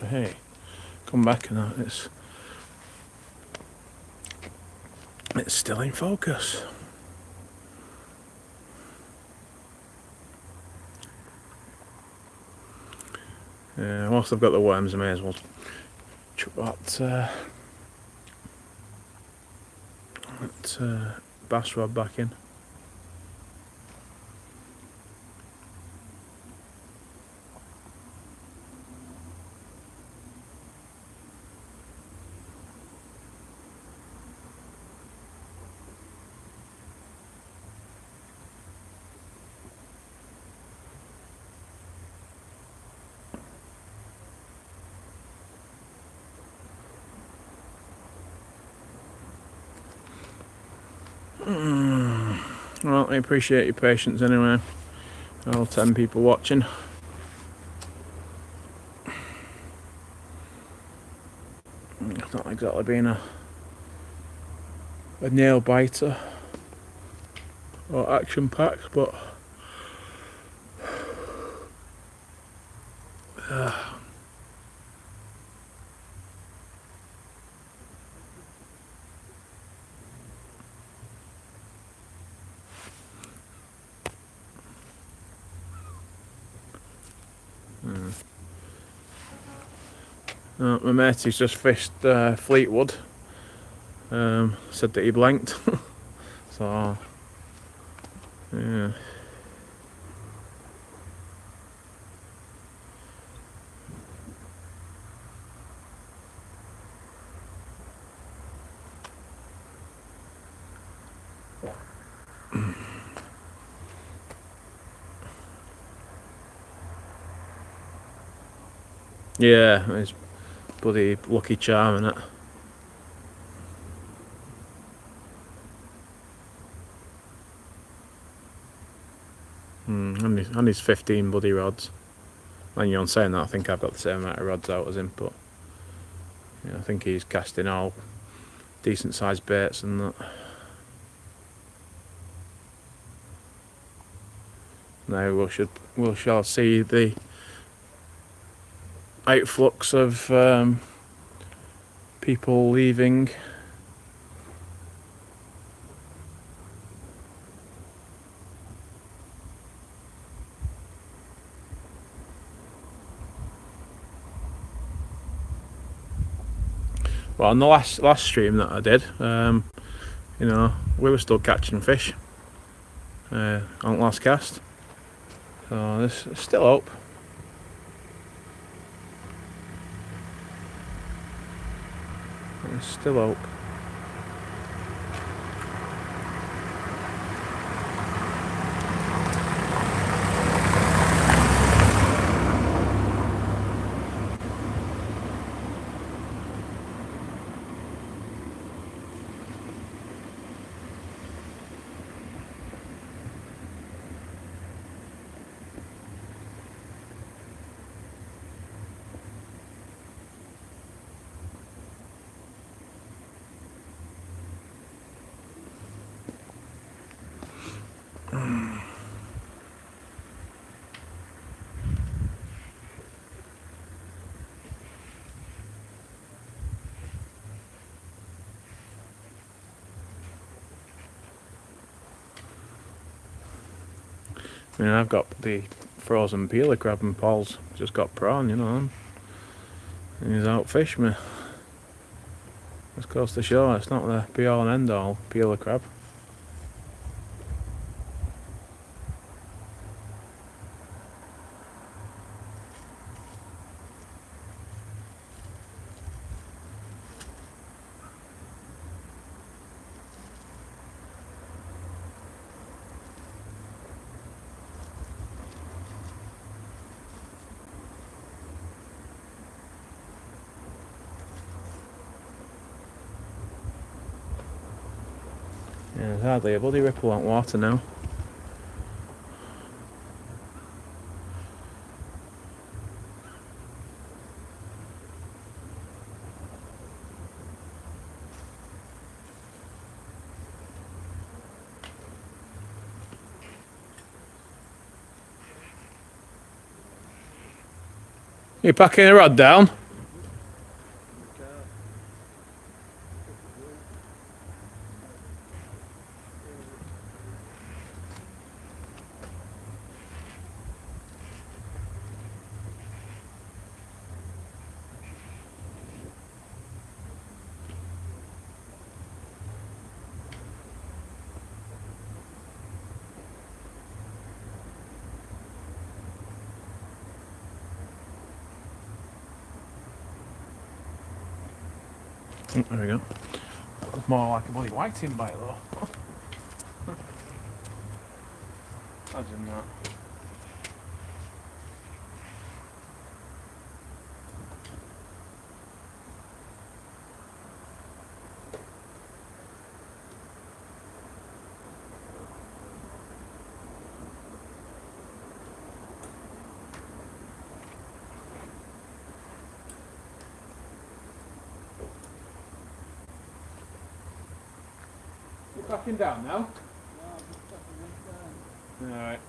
Speaker 1: Hey, come back and it's still in focus. Whilst I've got the worms, I may as well chuck that bass rod back in. Well, I appreciate your patience anyway. All 10 people watching. It's not exactly been a nail biter. or action packed, but my mate he's just fished Fleetwood. Said that he blanked. So yeah. Yeah, it's bloody lucky charm, innit? And he's 15 bloody rods. And you're saying that, I think I've got the same amount of rods out as him, but yeah, I think he's casting all decent sized baits and that. Now we shall see the outflux of people leaving. Well, on the last stream that I did, you know, we were still catching fish on last cast, so there's still hope. There's still hope. I mean, I've got the frozen peeler crab and Paul's just got prawn, you know, and he's outfished me. This goes to show it's not the be all and end all peeler crab. Yeah, there's hardly a bloody ripple on water now. You packing a rod down? There we go. It's more like a bloody whiting bite though. Imagine that. You're backing down now? Alright.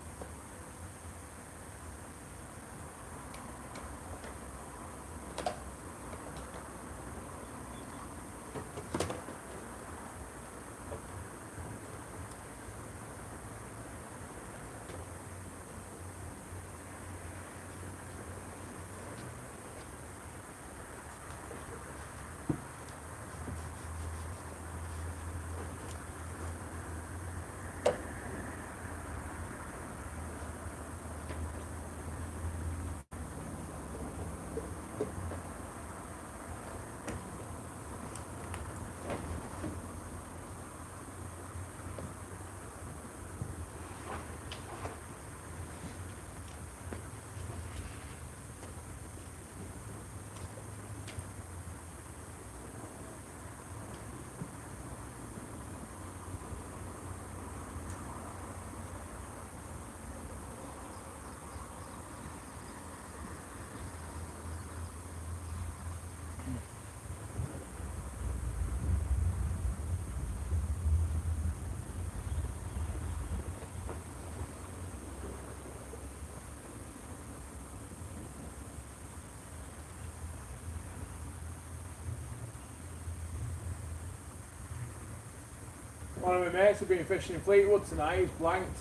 Speaker 1: One of my mates has been fishing in Fleetwood tonight, he's blanked.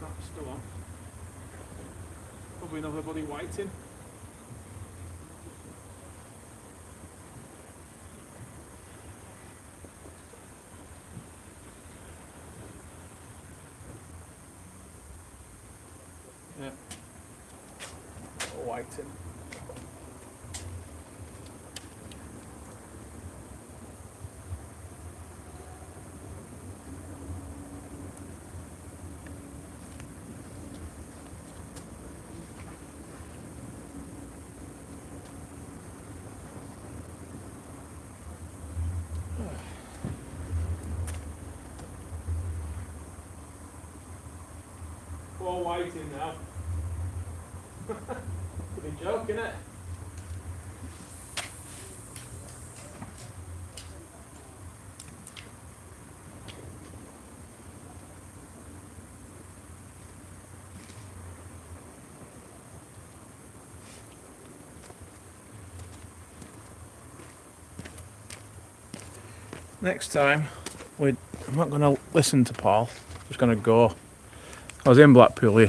Speaker 1: That's still on. Probably another bloody whiting. Yeah. Whiting. All whiting now. Could be joking, innit? Next time, I'm not going to listen to Paul. I'm just going to go. I was in Blackpool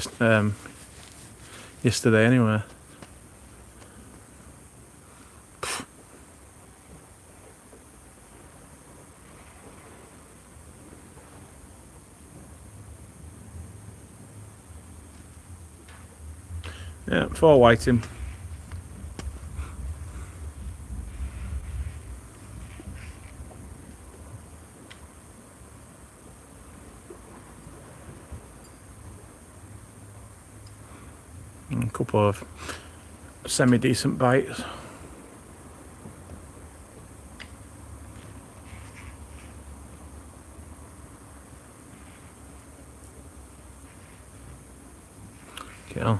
Speaker 1: yesterday anyway. Yeah, 4 whiting. And a couple of semi-decent bites. Okay.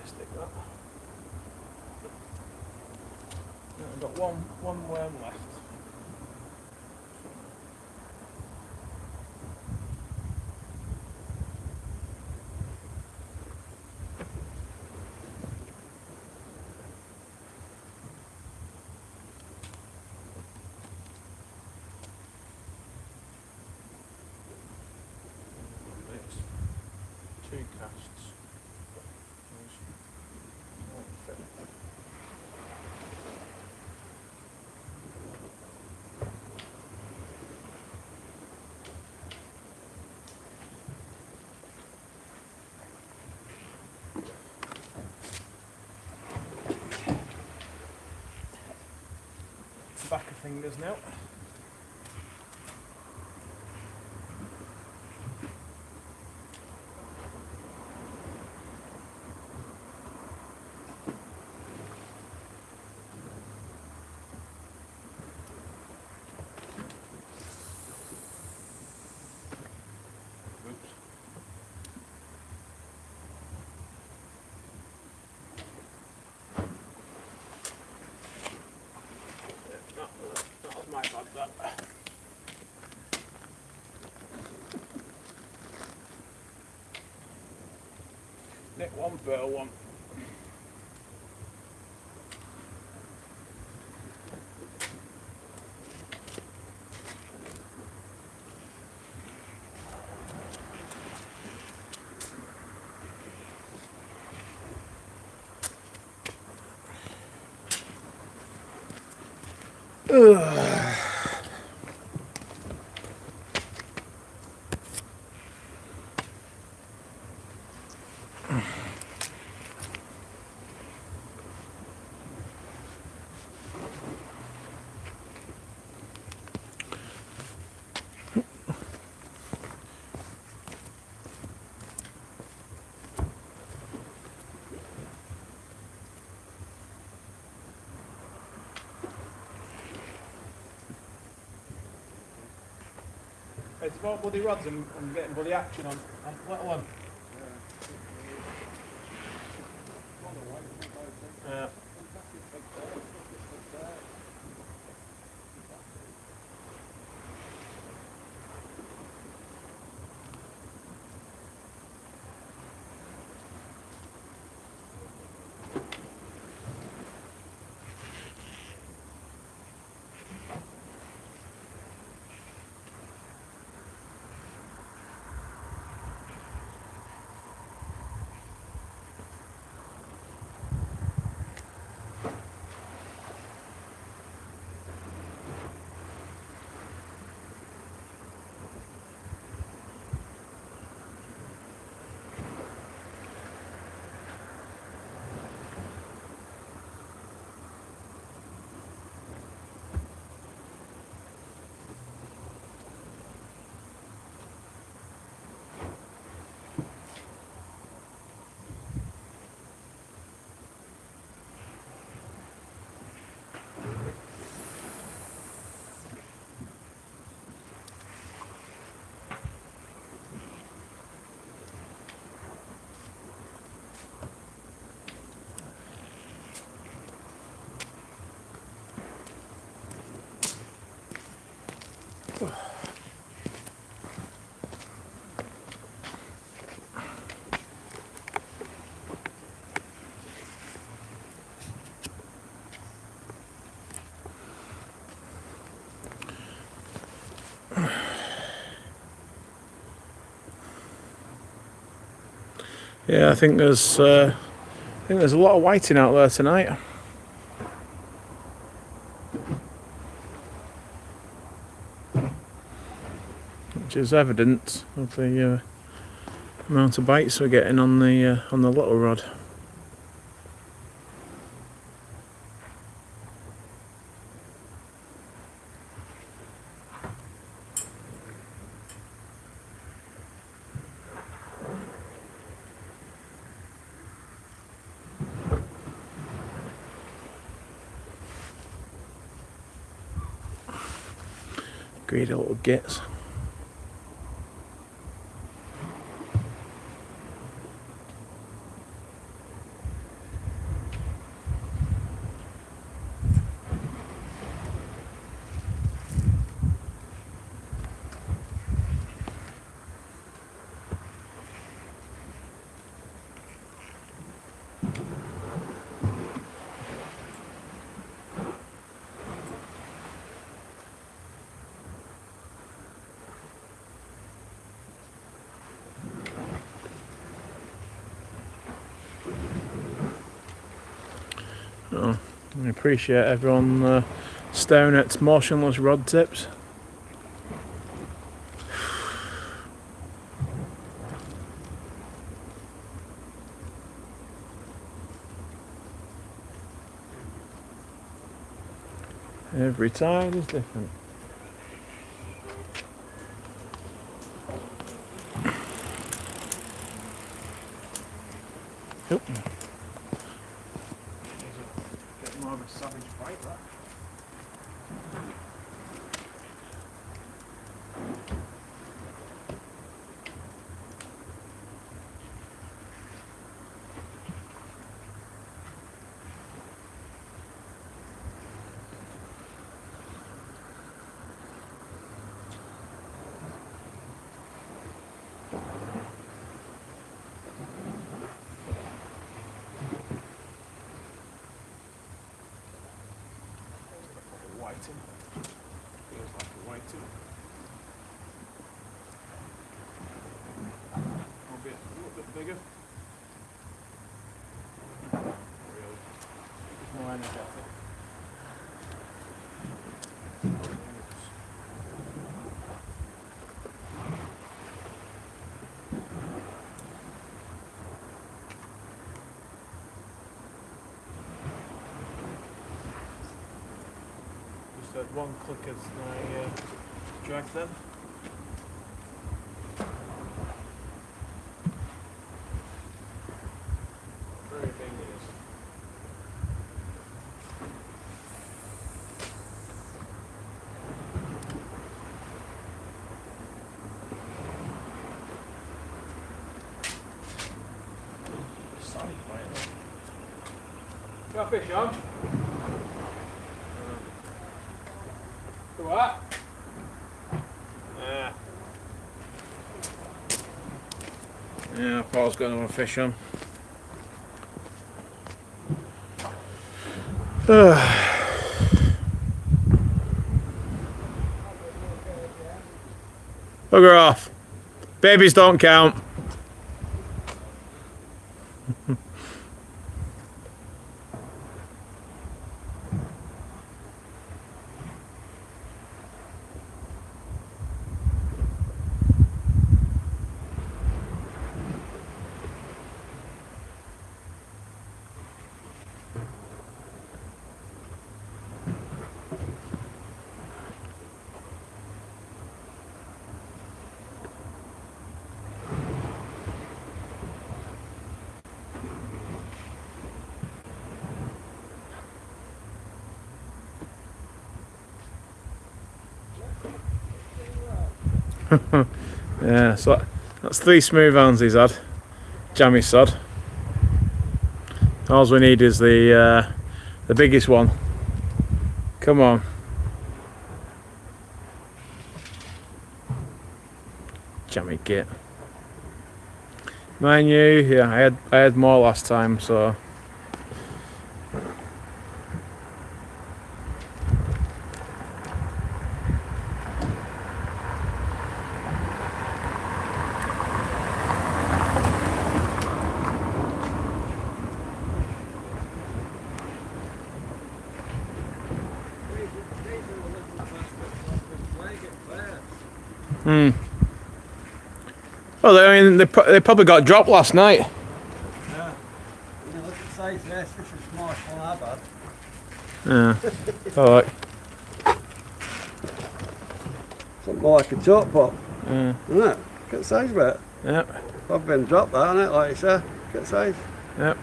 Speaker 1: stick that. Yeah, I've got one worm left. It's 2 casts. Back of fingers now. Oops. That was my bad, that. Nick one pearl one. Ugh. It's about bloody rods and getting bloody action on little one. Yeah. Yeah, I think there's a lot of whiting out there tonight. Which is evident of the amount of bites we're getting on the little rod. Greedy little gits. So I appreciate everyone staring at motionless rod tips. Every tide is different. Oop. Bit more of a savage bite, that. Whiting. Feels like a whiting. A little bit bigger. Really. More energetic. Just had one click as I dragged them. Very big it is. Solid bite. Got a fish on? What? Yeah, Paul's got another fish on. Bugger off. Babies don't count. Yeah, so that's 3 smooth hounds he's had. Jammy sod. All we need is the biggest one. Come on. Jammy git. Mind you, yeah, I had more last time, so. Well, I mean, they probably got dropped last night.
Speaker 2: Yeah. You know, look at the size of this. This is small one I've had.
Speaker 1: Yeah. Alright.
Speaker 2: Something more like a chalk pot.
Speaker 1: Yeah.
Speaker 2: Isn't it? Look at the size of it.
Speaker 1: Yep.
Speaker 2: I've been dropped that, isn't it? Like you say. Look at the size.
Speaker 1: Yep.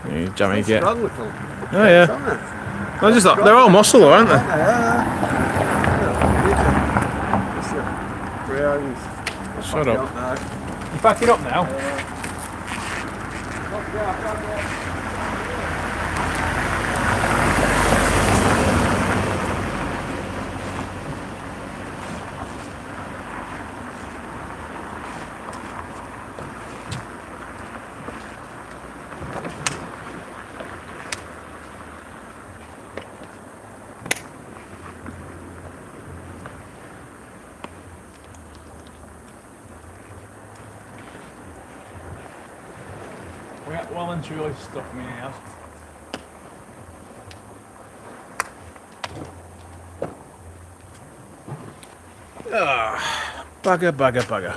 Speaker 1: You jammy git.
Speaker 2: Strong little.
Speaker 1: Oh yeah. They're all muscle though, aren't they?
Speaker 2: Yeah.
Speaker 1: Shut up. You packing up now? well and truly stuck me, he has. Bugger, bugger, bugger.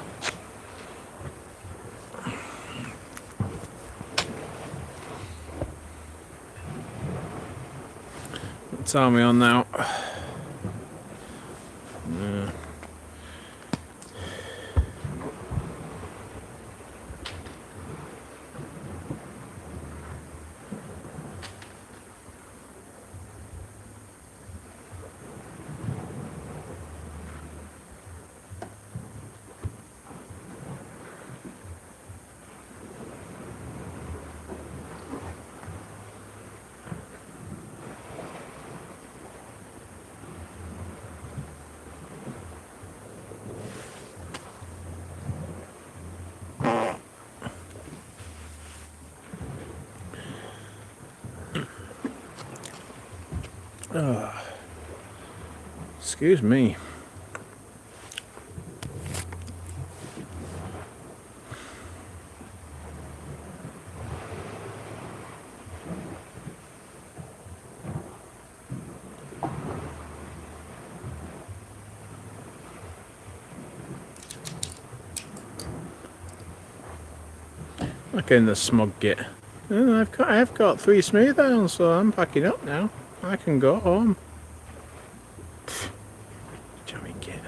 Speaker 1: What time are we on now? Excuse me. Look in the smug git. Oh, I've got 3 smooth hounds, so I'm packing up now. I can go home. Jammy git.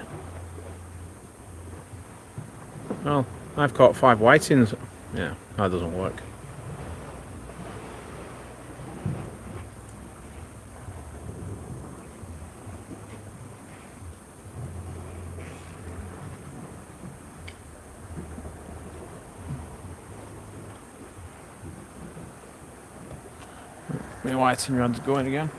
Speaker 1: Well, I've caught 5 whitings. Yeah, that doesn't work. My whiting rod's going again.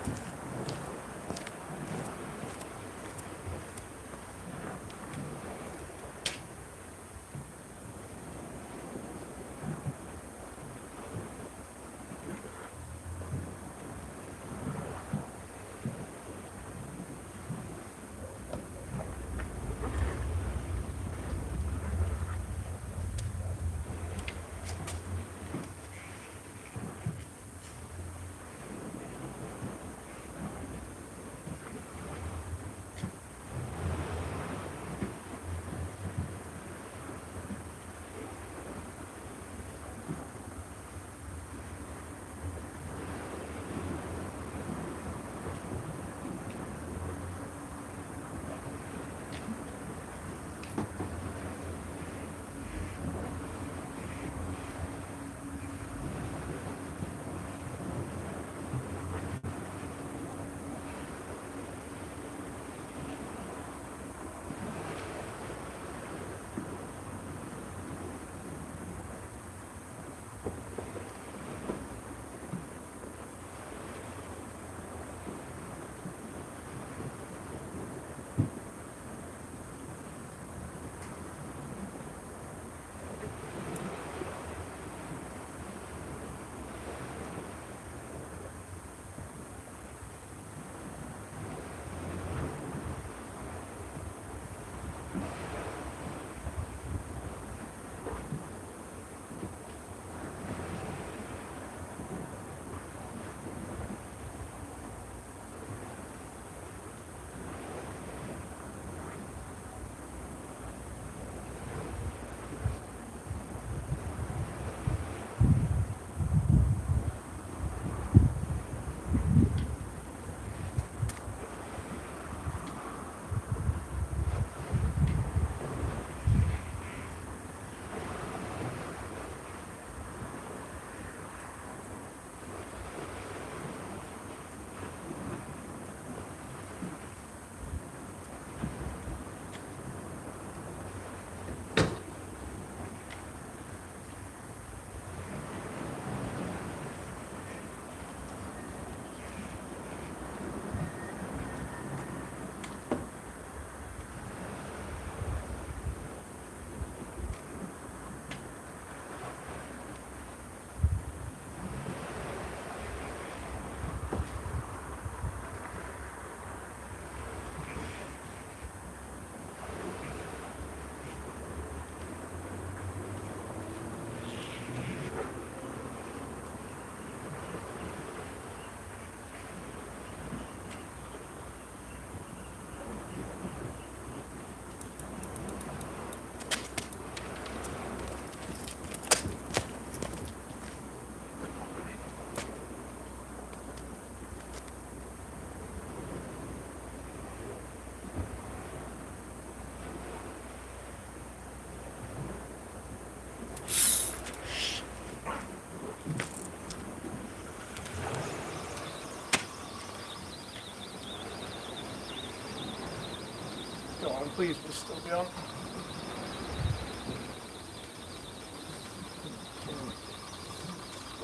Speaker 1: pleased to still be on.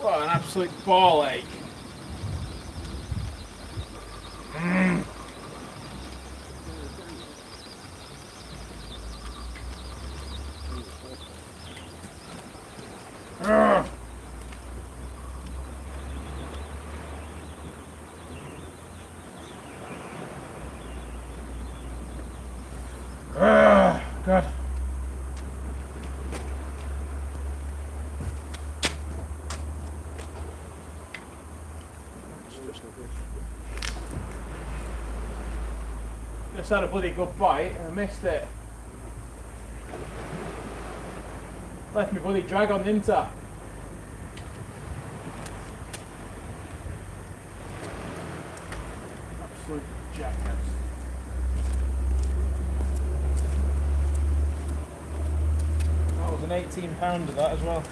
Speaker 1: What an absolute ball ache. God. Just had a bloody good bite and I missed it. Left me bloody drag on the inter. Absolute jackass. That was an 18-pounder that as well.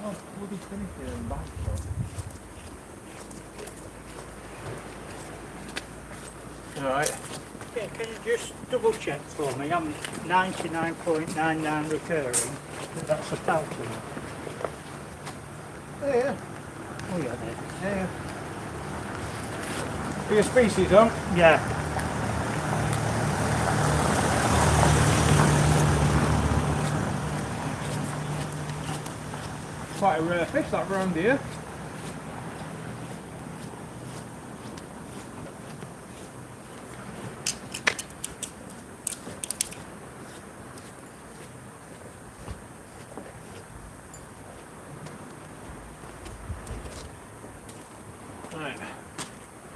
Speaker 1: Oh, bloody finicky and back. Alright.
Speaker 3: Yeah, can you just double check for me? I'm 99.99 recurring. That's a thousand.
Speaker 1: Yeah.
Speaker 3: Oh yeah, there.
Speaker 1: Yeah. Bigger species, huh?
Speaker 3: Yeah.
Speaker 1: Quite a rare fish that round here. Right,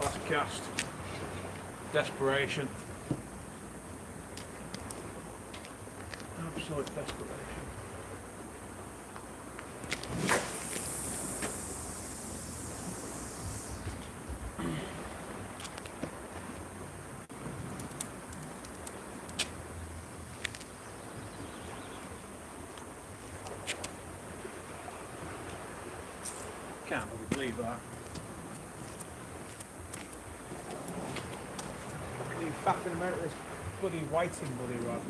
Speaker 1: last cast. Desperation. Absolute desperation. Can't really believe that. Bloody fapping about this bloody whiting bloody rod.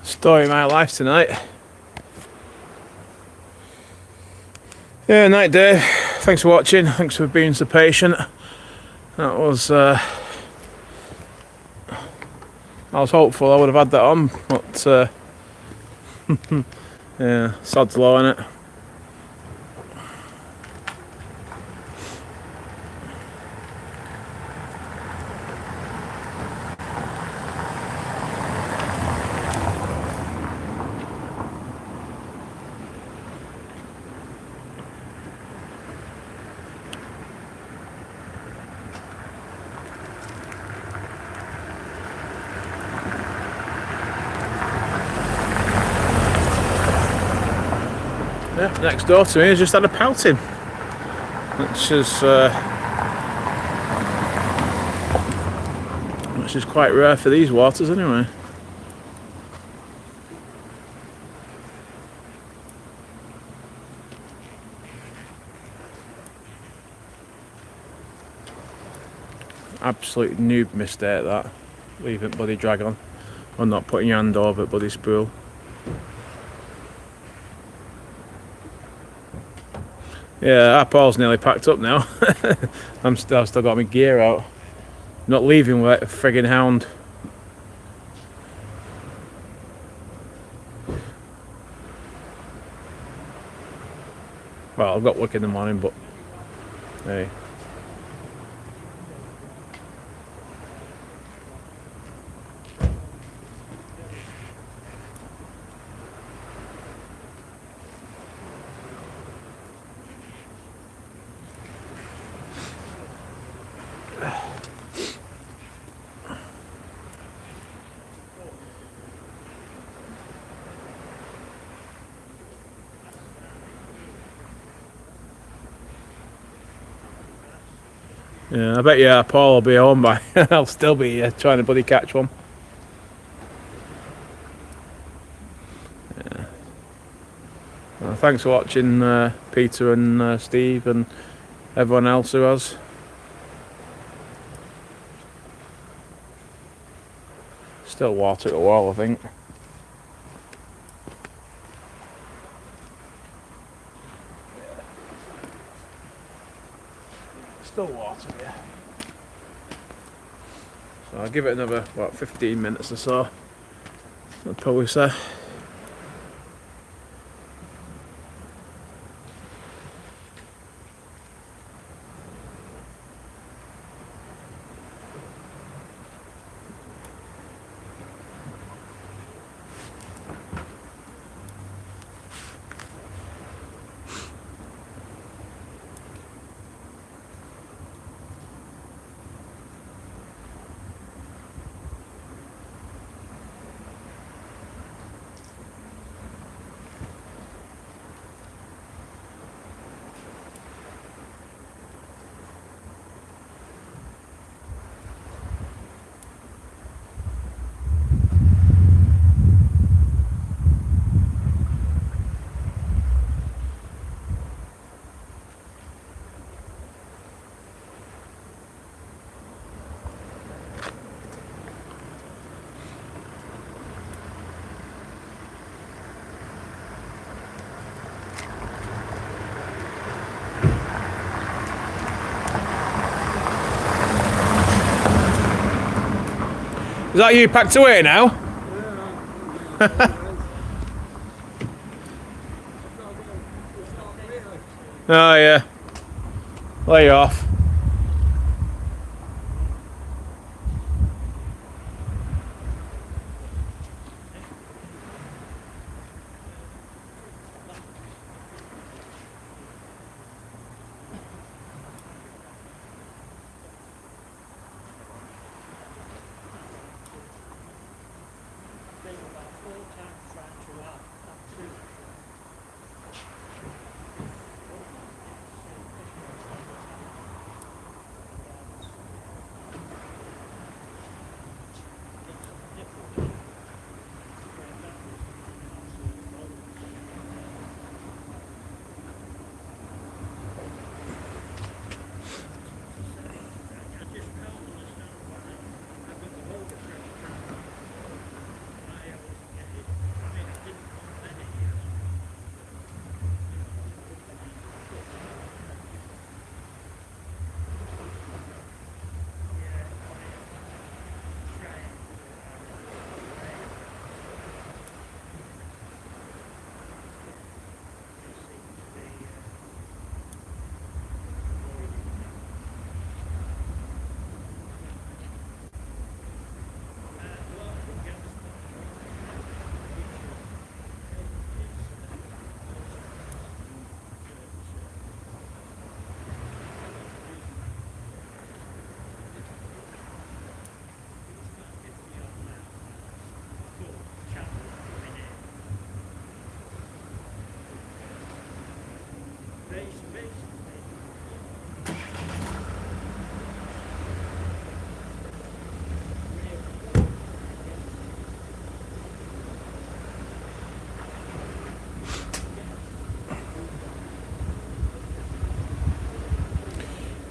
Speaker 1: Story of my life tonight. Yeah, night Dave. Thanks for watching. Thanks for being so patient. That was I was hopeful I would have had that on, but yeah, sod's law in it. Yeah, next door to me has just had a pouting, which is quite rare for these waters anyway. absolute noob mistake that, leaving bloody drag on, or not putting your hand over bloody spool. Yeah, our Paul's nearly packed up now. I've still got my gear out. Not leaving with a friggin' hound. Well, I've got work in the morning, but hey. Yeah, I bet you Paul will be home by. I'll still be trying to bloody catch one. Yeah. Well, thanks for watching, Peter and Steve and everyone else who has. Still water at the wall, I think. Still water, yeah. So I'll give it another, what, 15 minutes or so, I'd probably say. Is that you packed away now? Oh yeah. Lay off.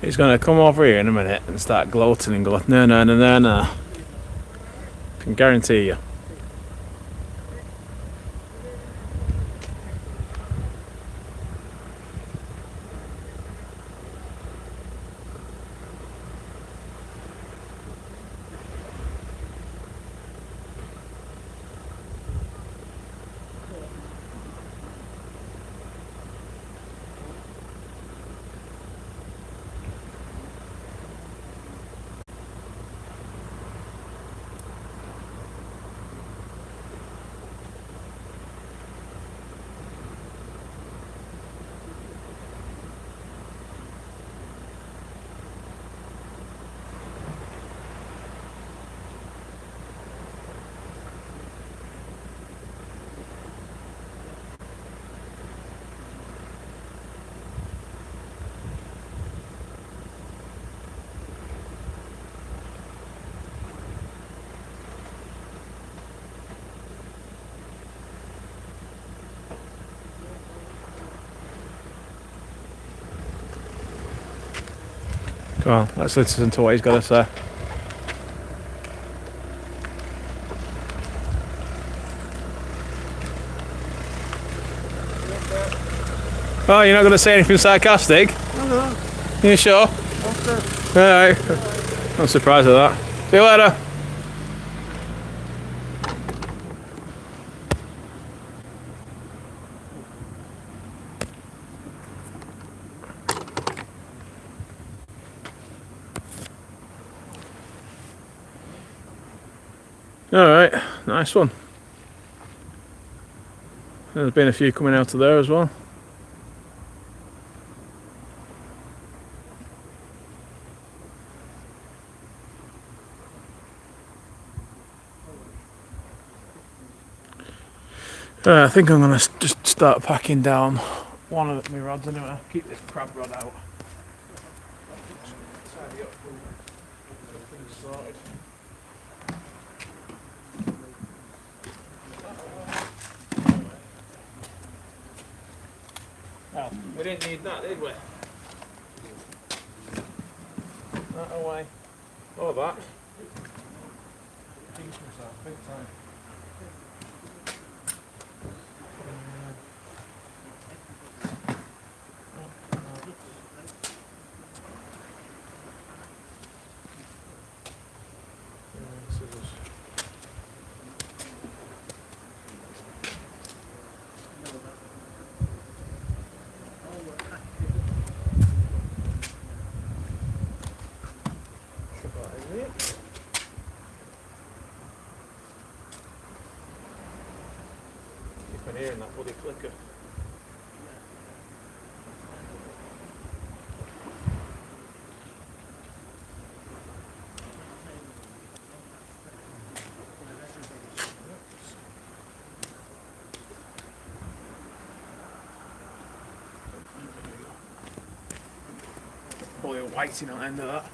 Speaker 1: He's going to come over here in a minute and start gloating and go, no, no, no, no, no. Can guarantee you. Come on, let's listen to what he's got to say. Oh, you're not going to say anything sarcastic?
Speaker 2: No.
Speaker 1: You sure?
Speaker 2: Okay.
Speaker 1: Alright. I'm surprised at that. See you later. Alright, nice one. There's been a few coming out of there as well. I think I'm going to just start packing down one of my rods anyway. Keep this crab rod out. Tidy up things sorted. Well, we didn't need that, did we? That away. Or that. Pinch myself big time. Keep on hearing that bloody clicker. Probably a whiting on the end of that.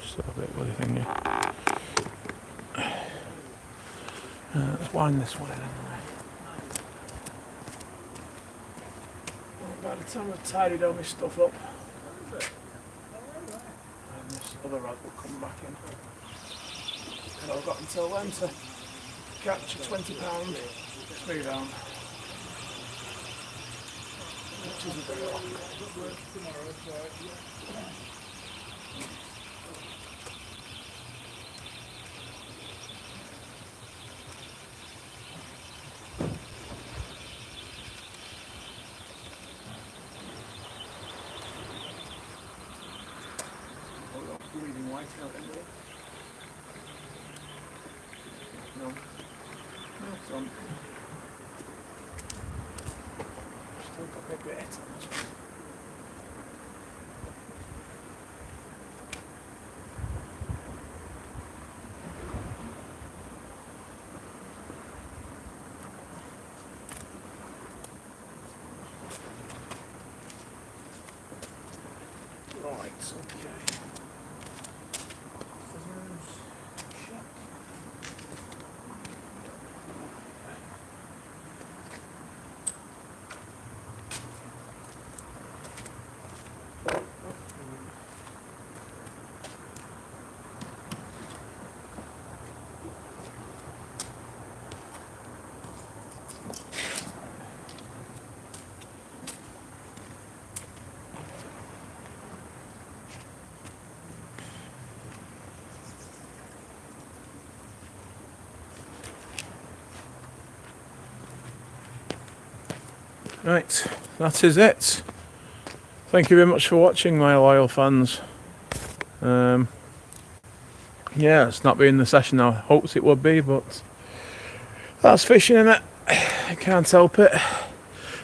Speaker 1: So a bit bloody thing here. Let's wind this one in anyway. By the time I've tidied all my stuff up, and this other rod will come back in. And I've got until then to catch a £20 smooth hound. Which isn't very long. Bleeding white out anyway. No.
Speaker 3: done. Still got the grate on this one. Right, okay. Scissors, check.
Speaker 1: Right, that is it. Thank you very much for watching, my loyal fans. Yeah, it's not been the session I hoped it would be, but that's fishing, innit? I can't help it.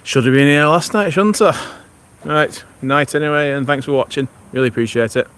Speaker 1: Should have been here last night, shouldn't I? Right, night anyway, and thanks for watching. Really appreciate it.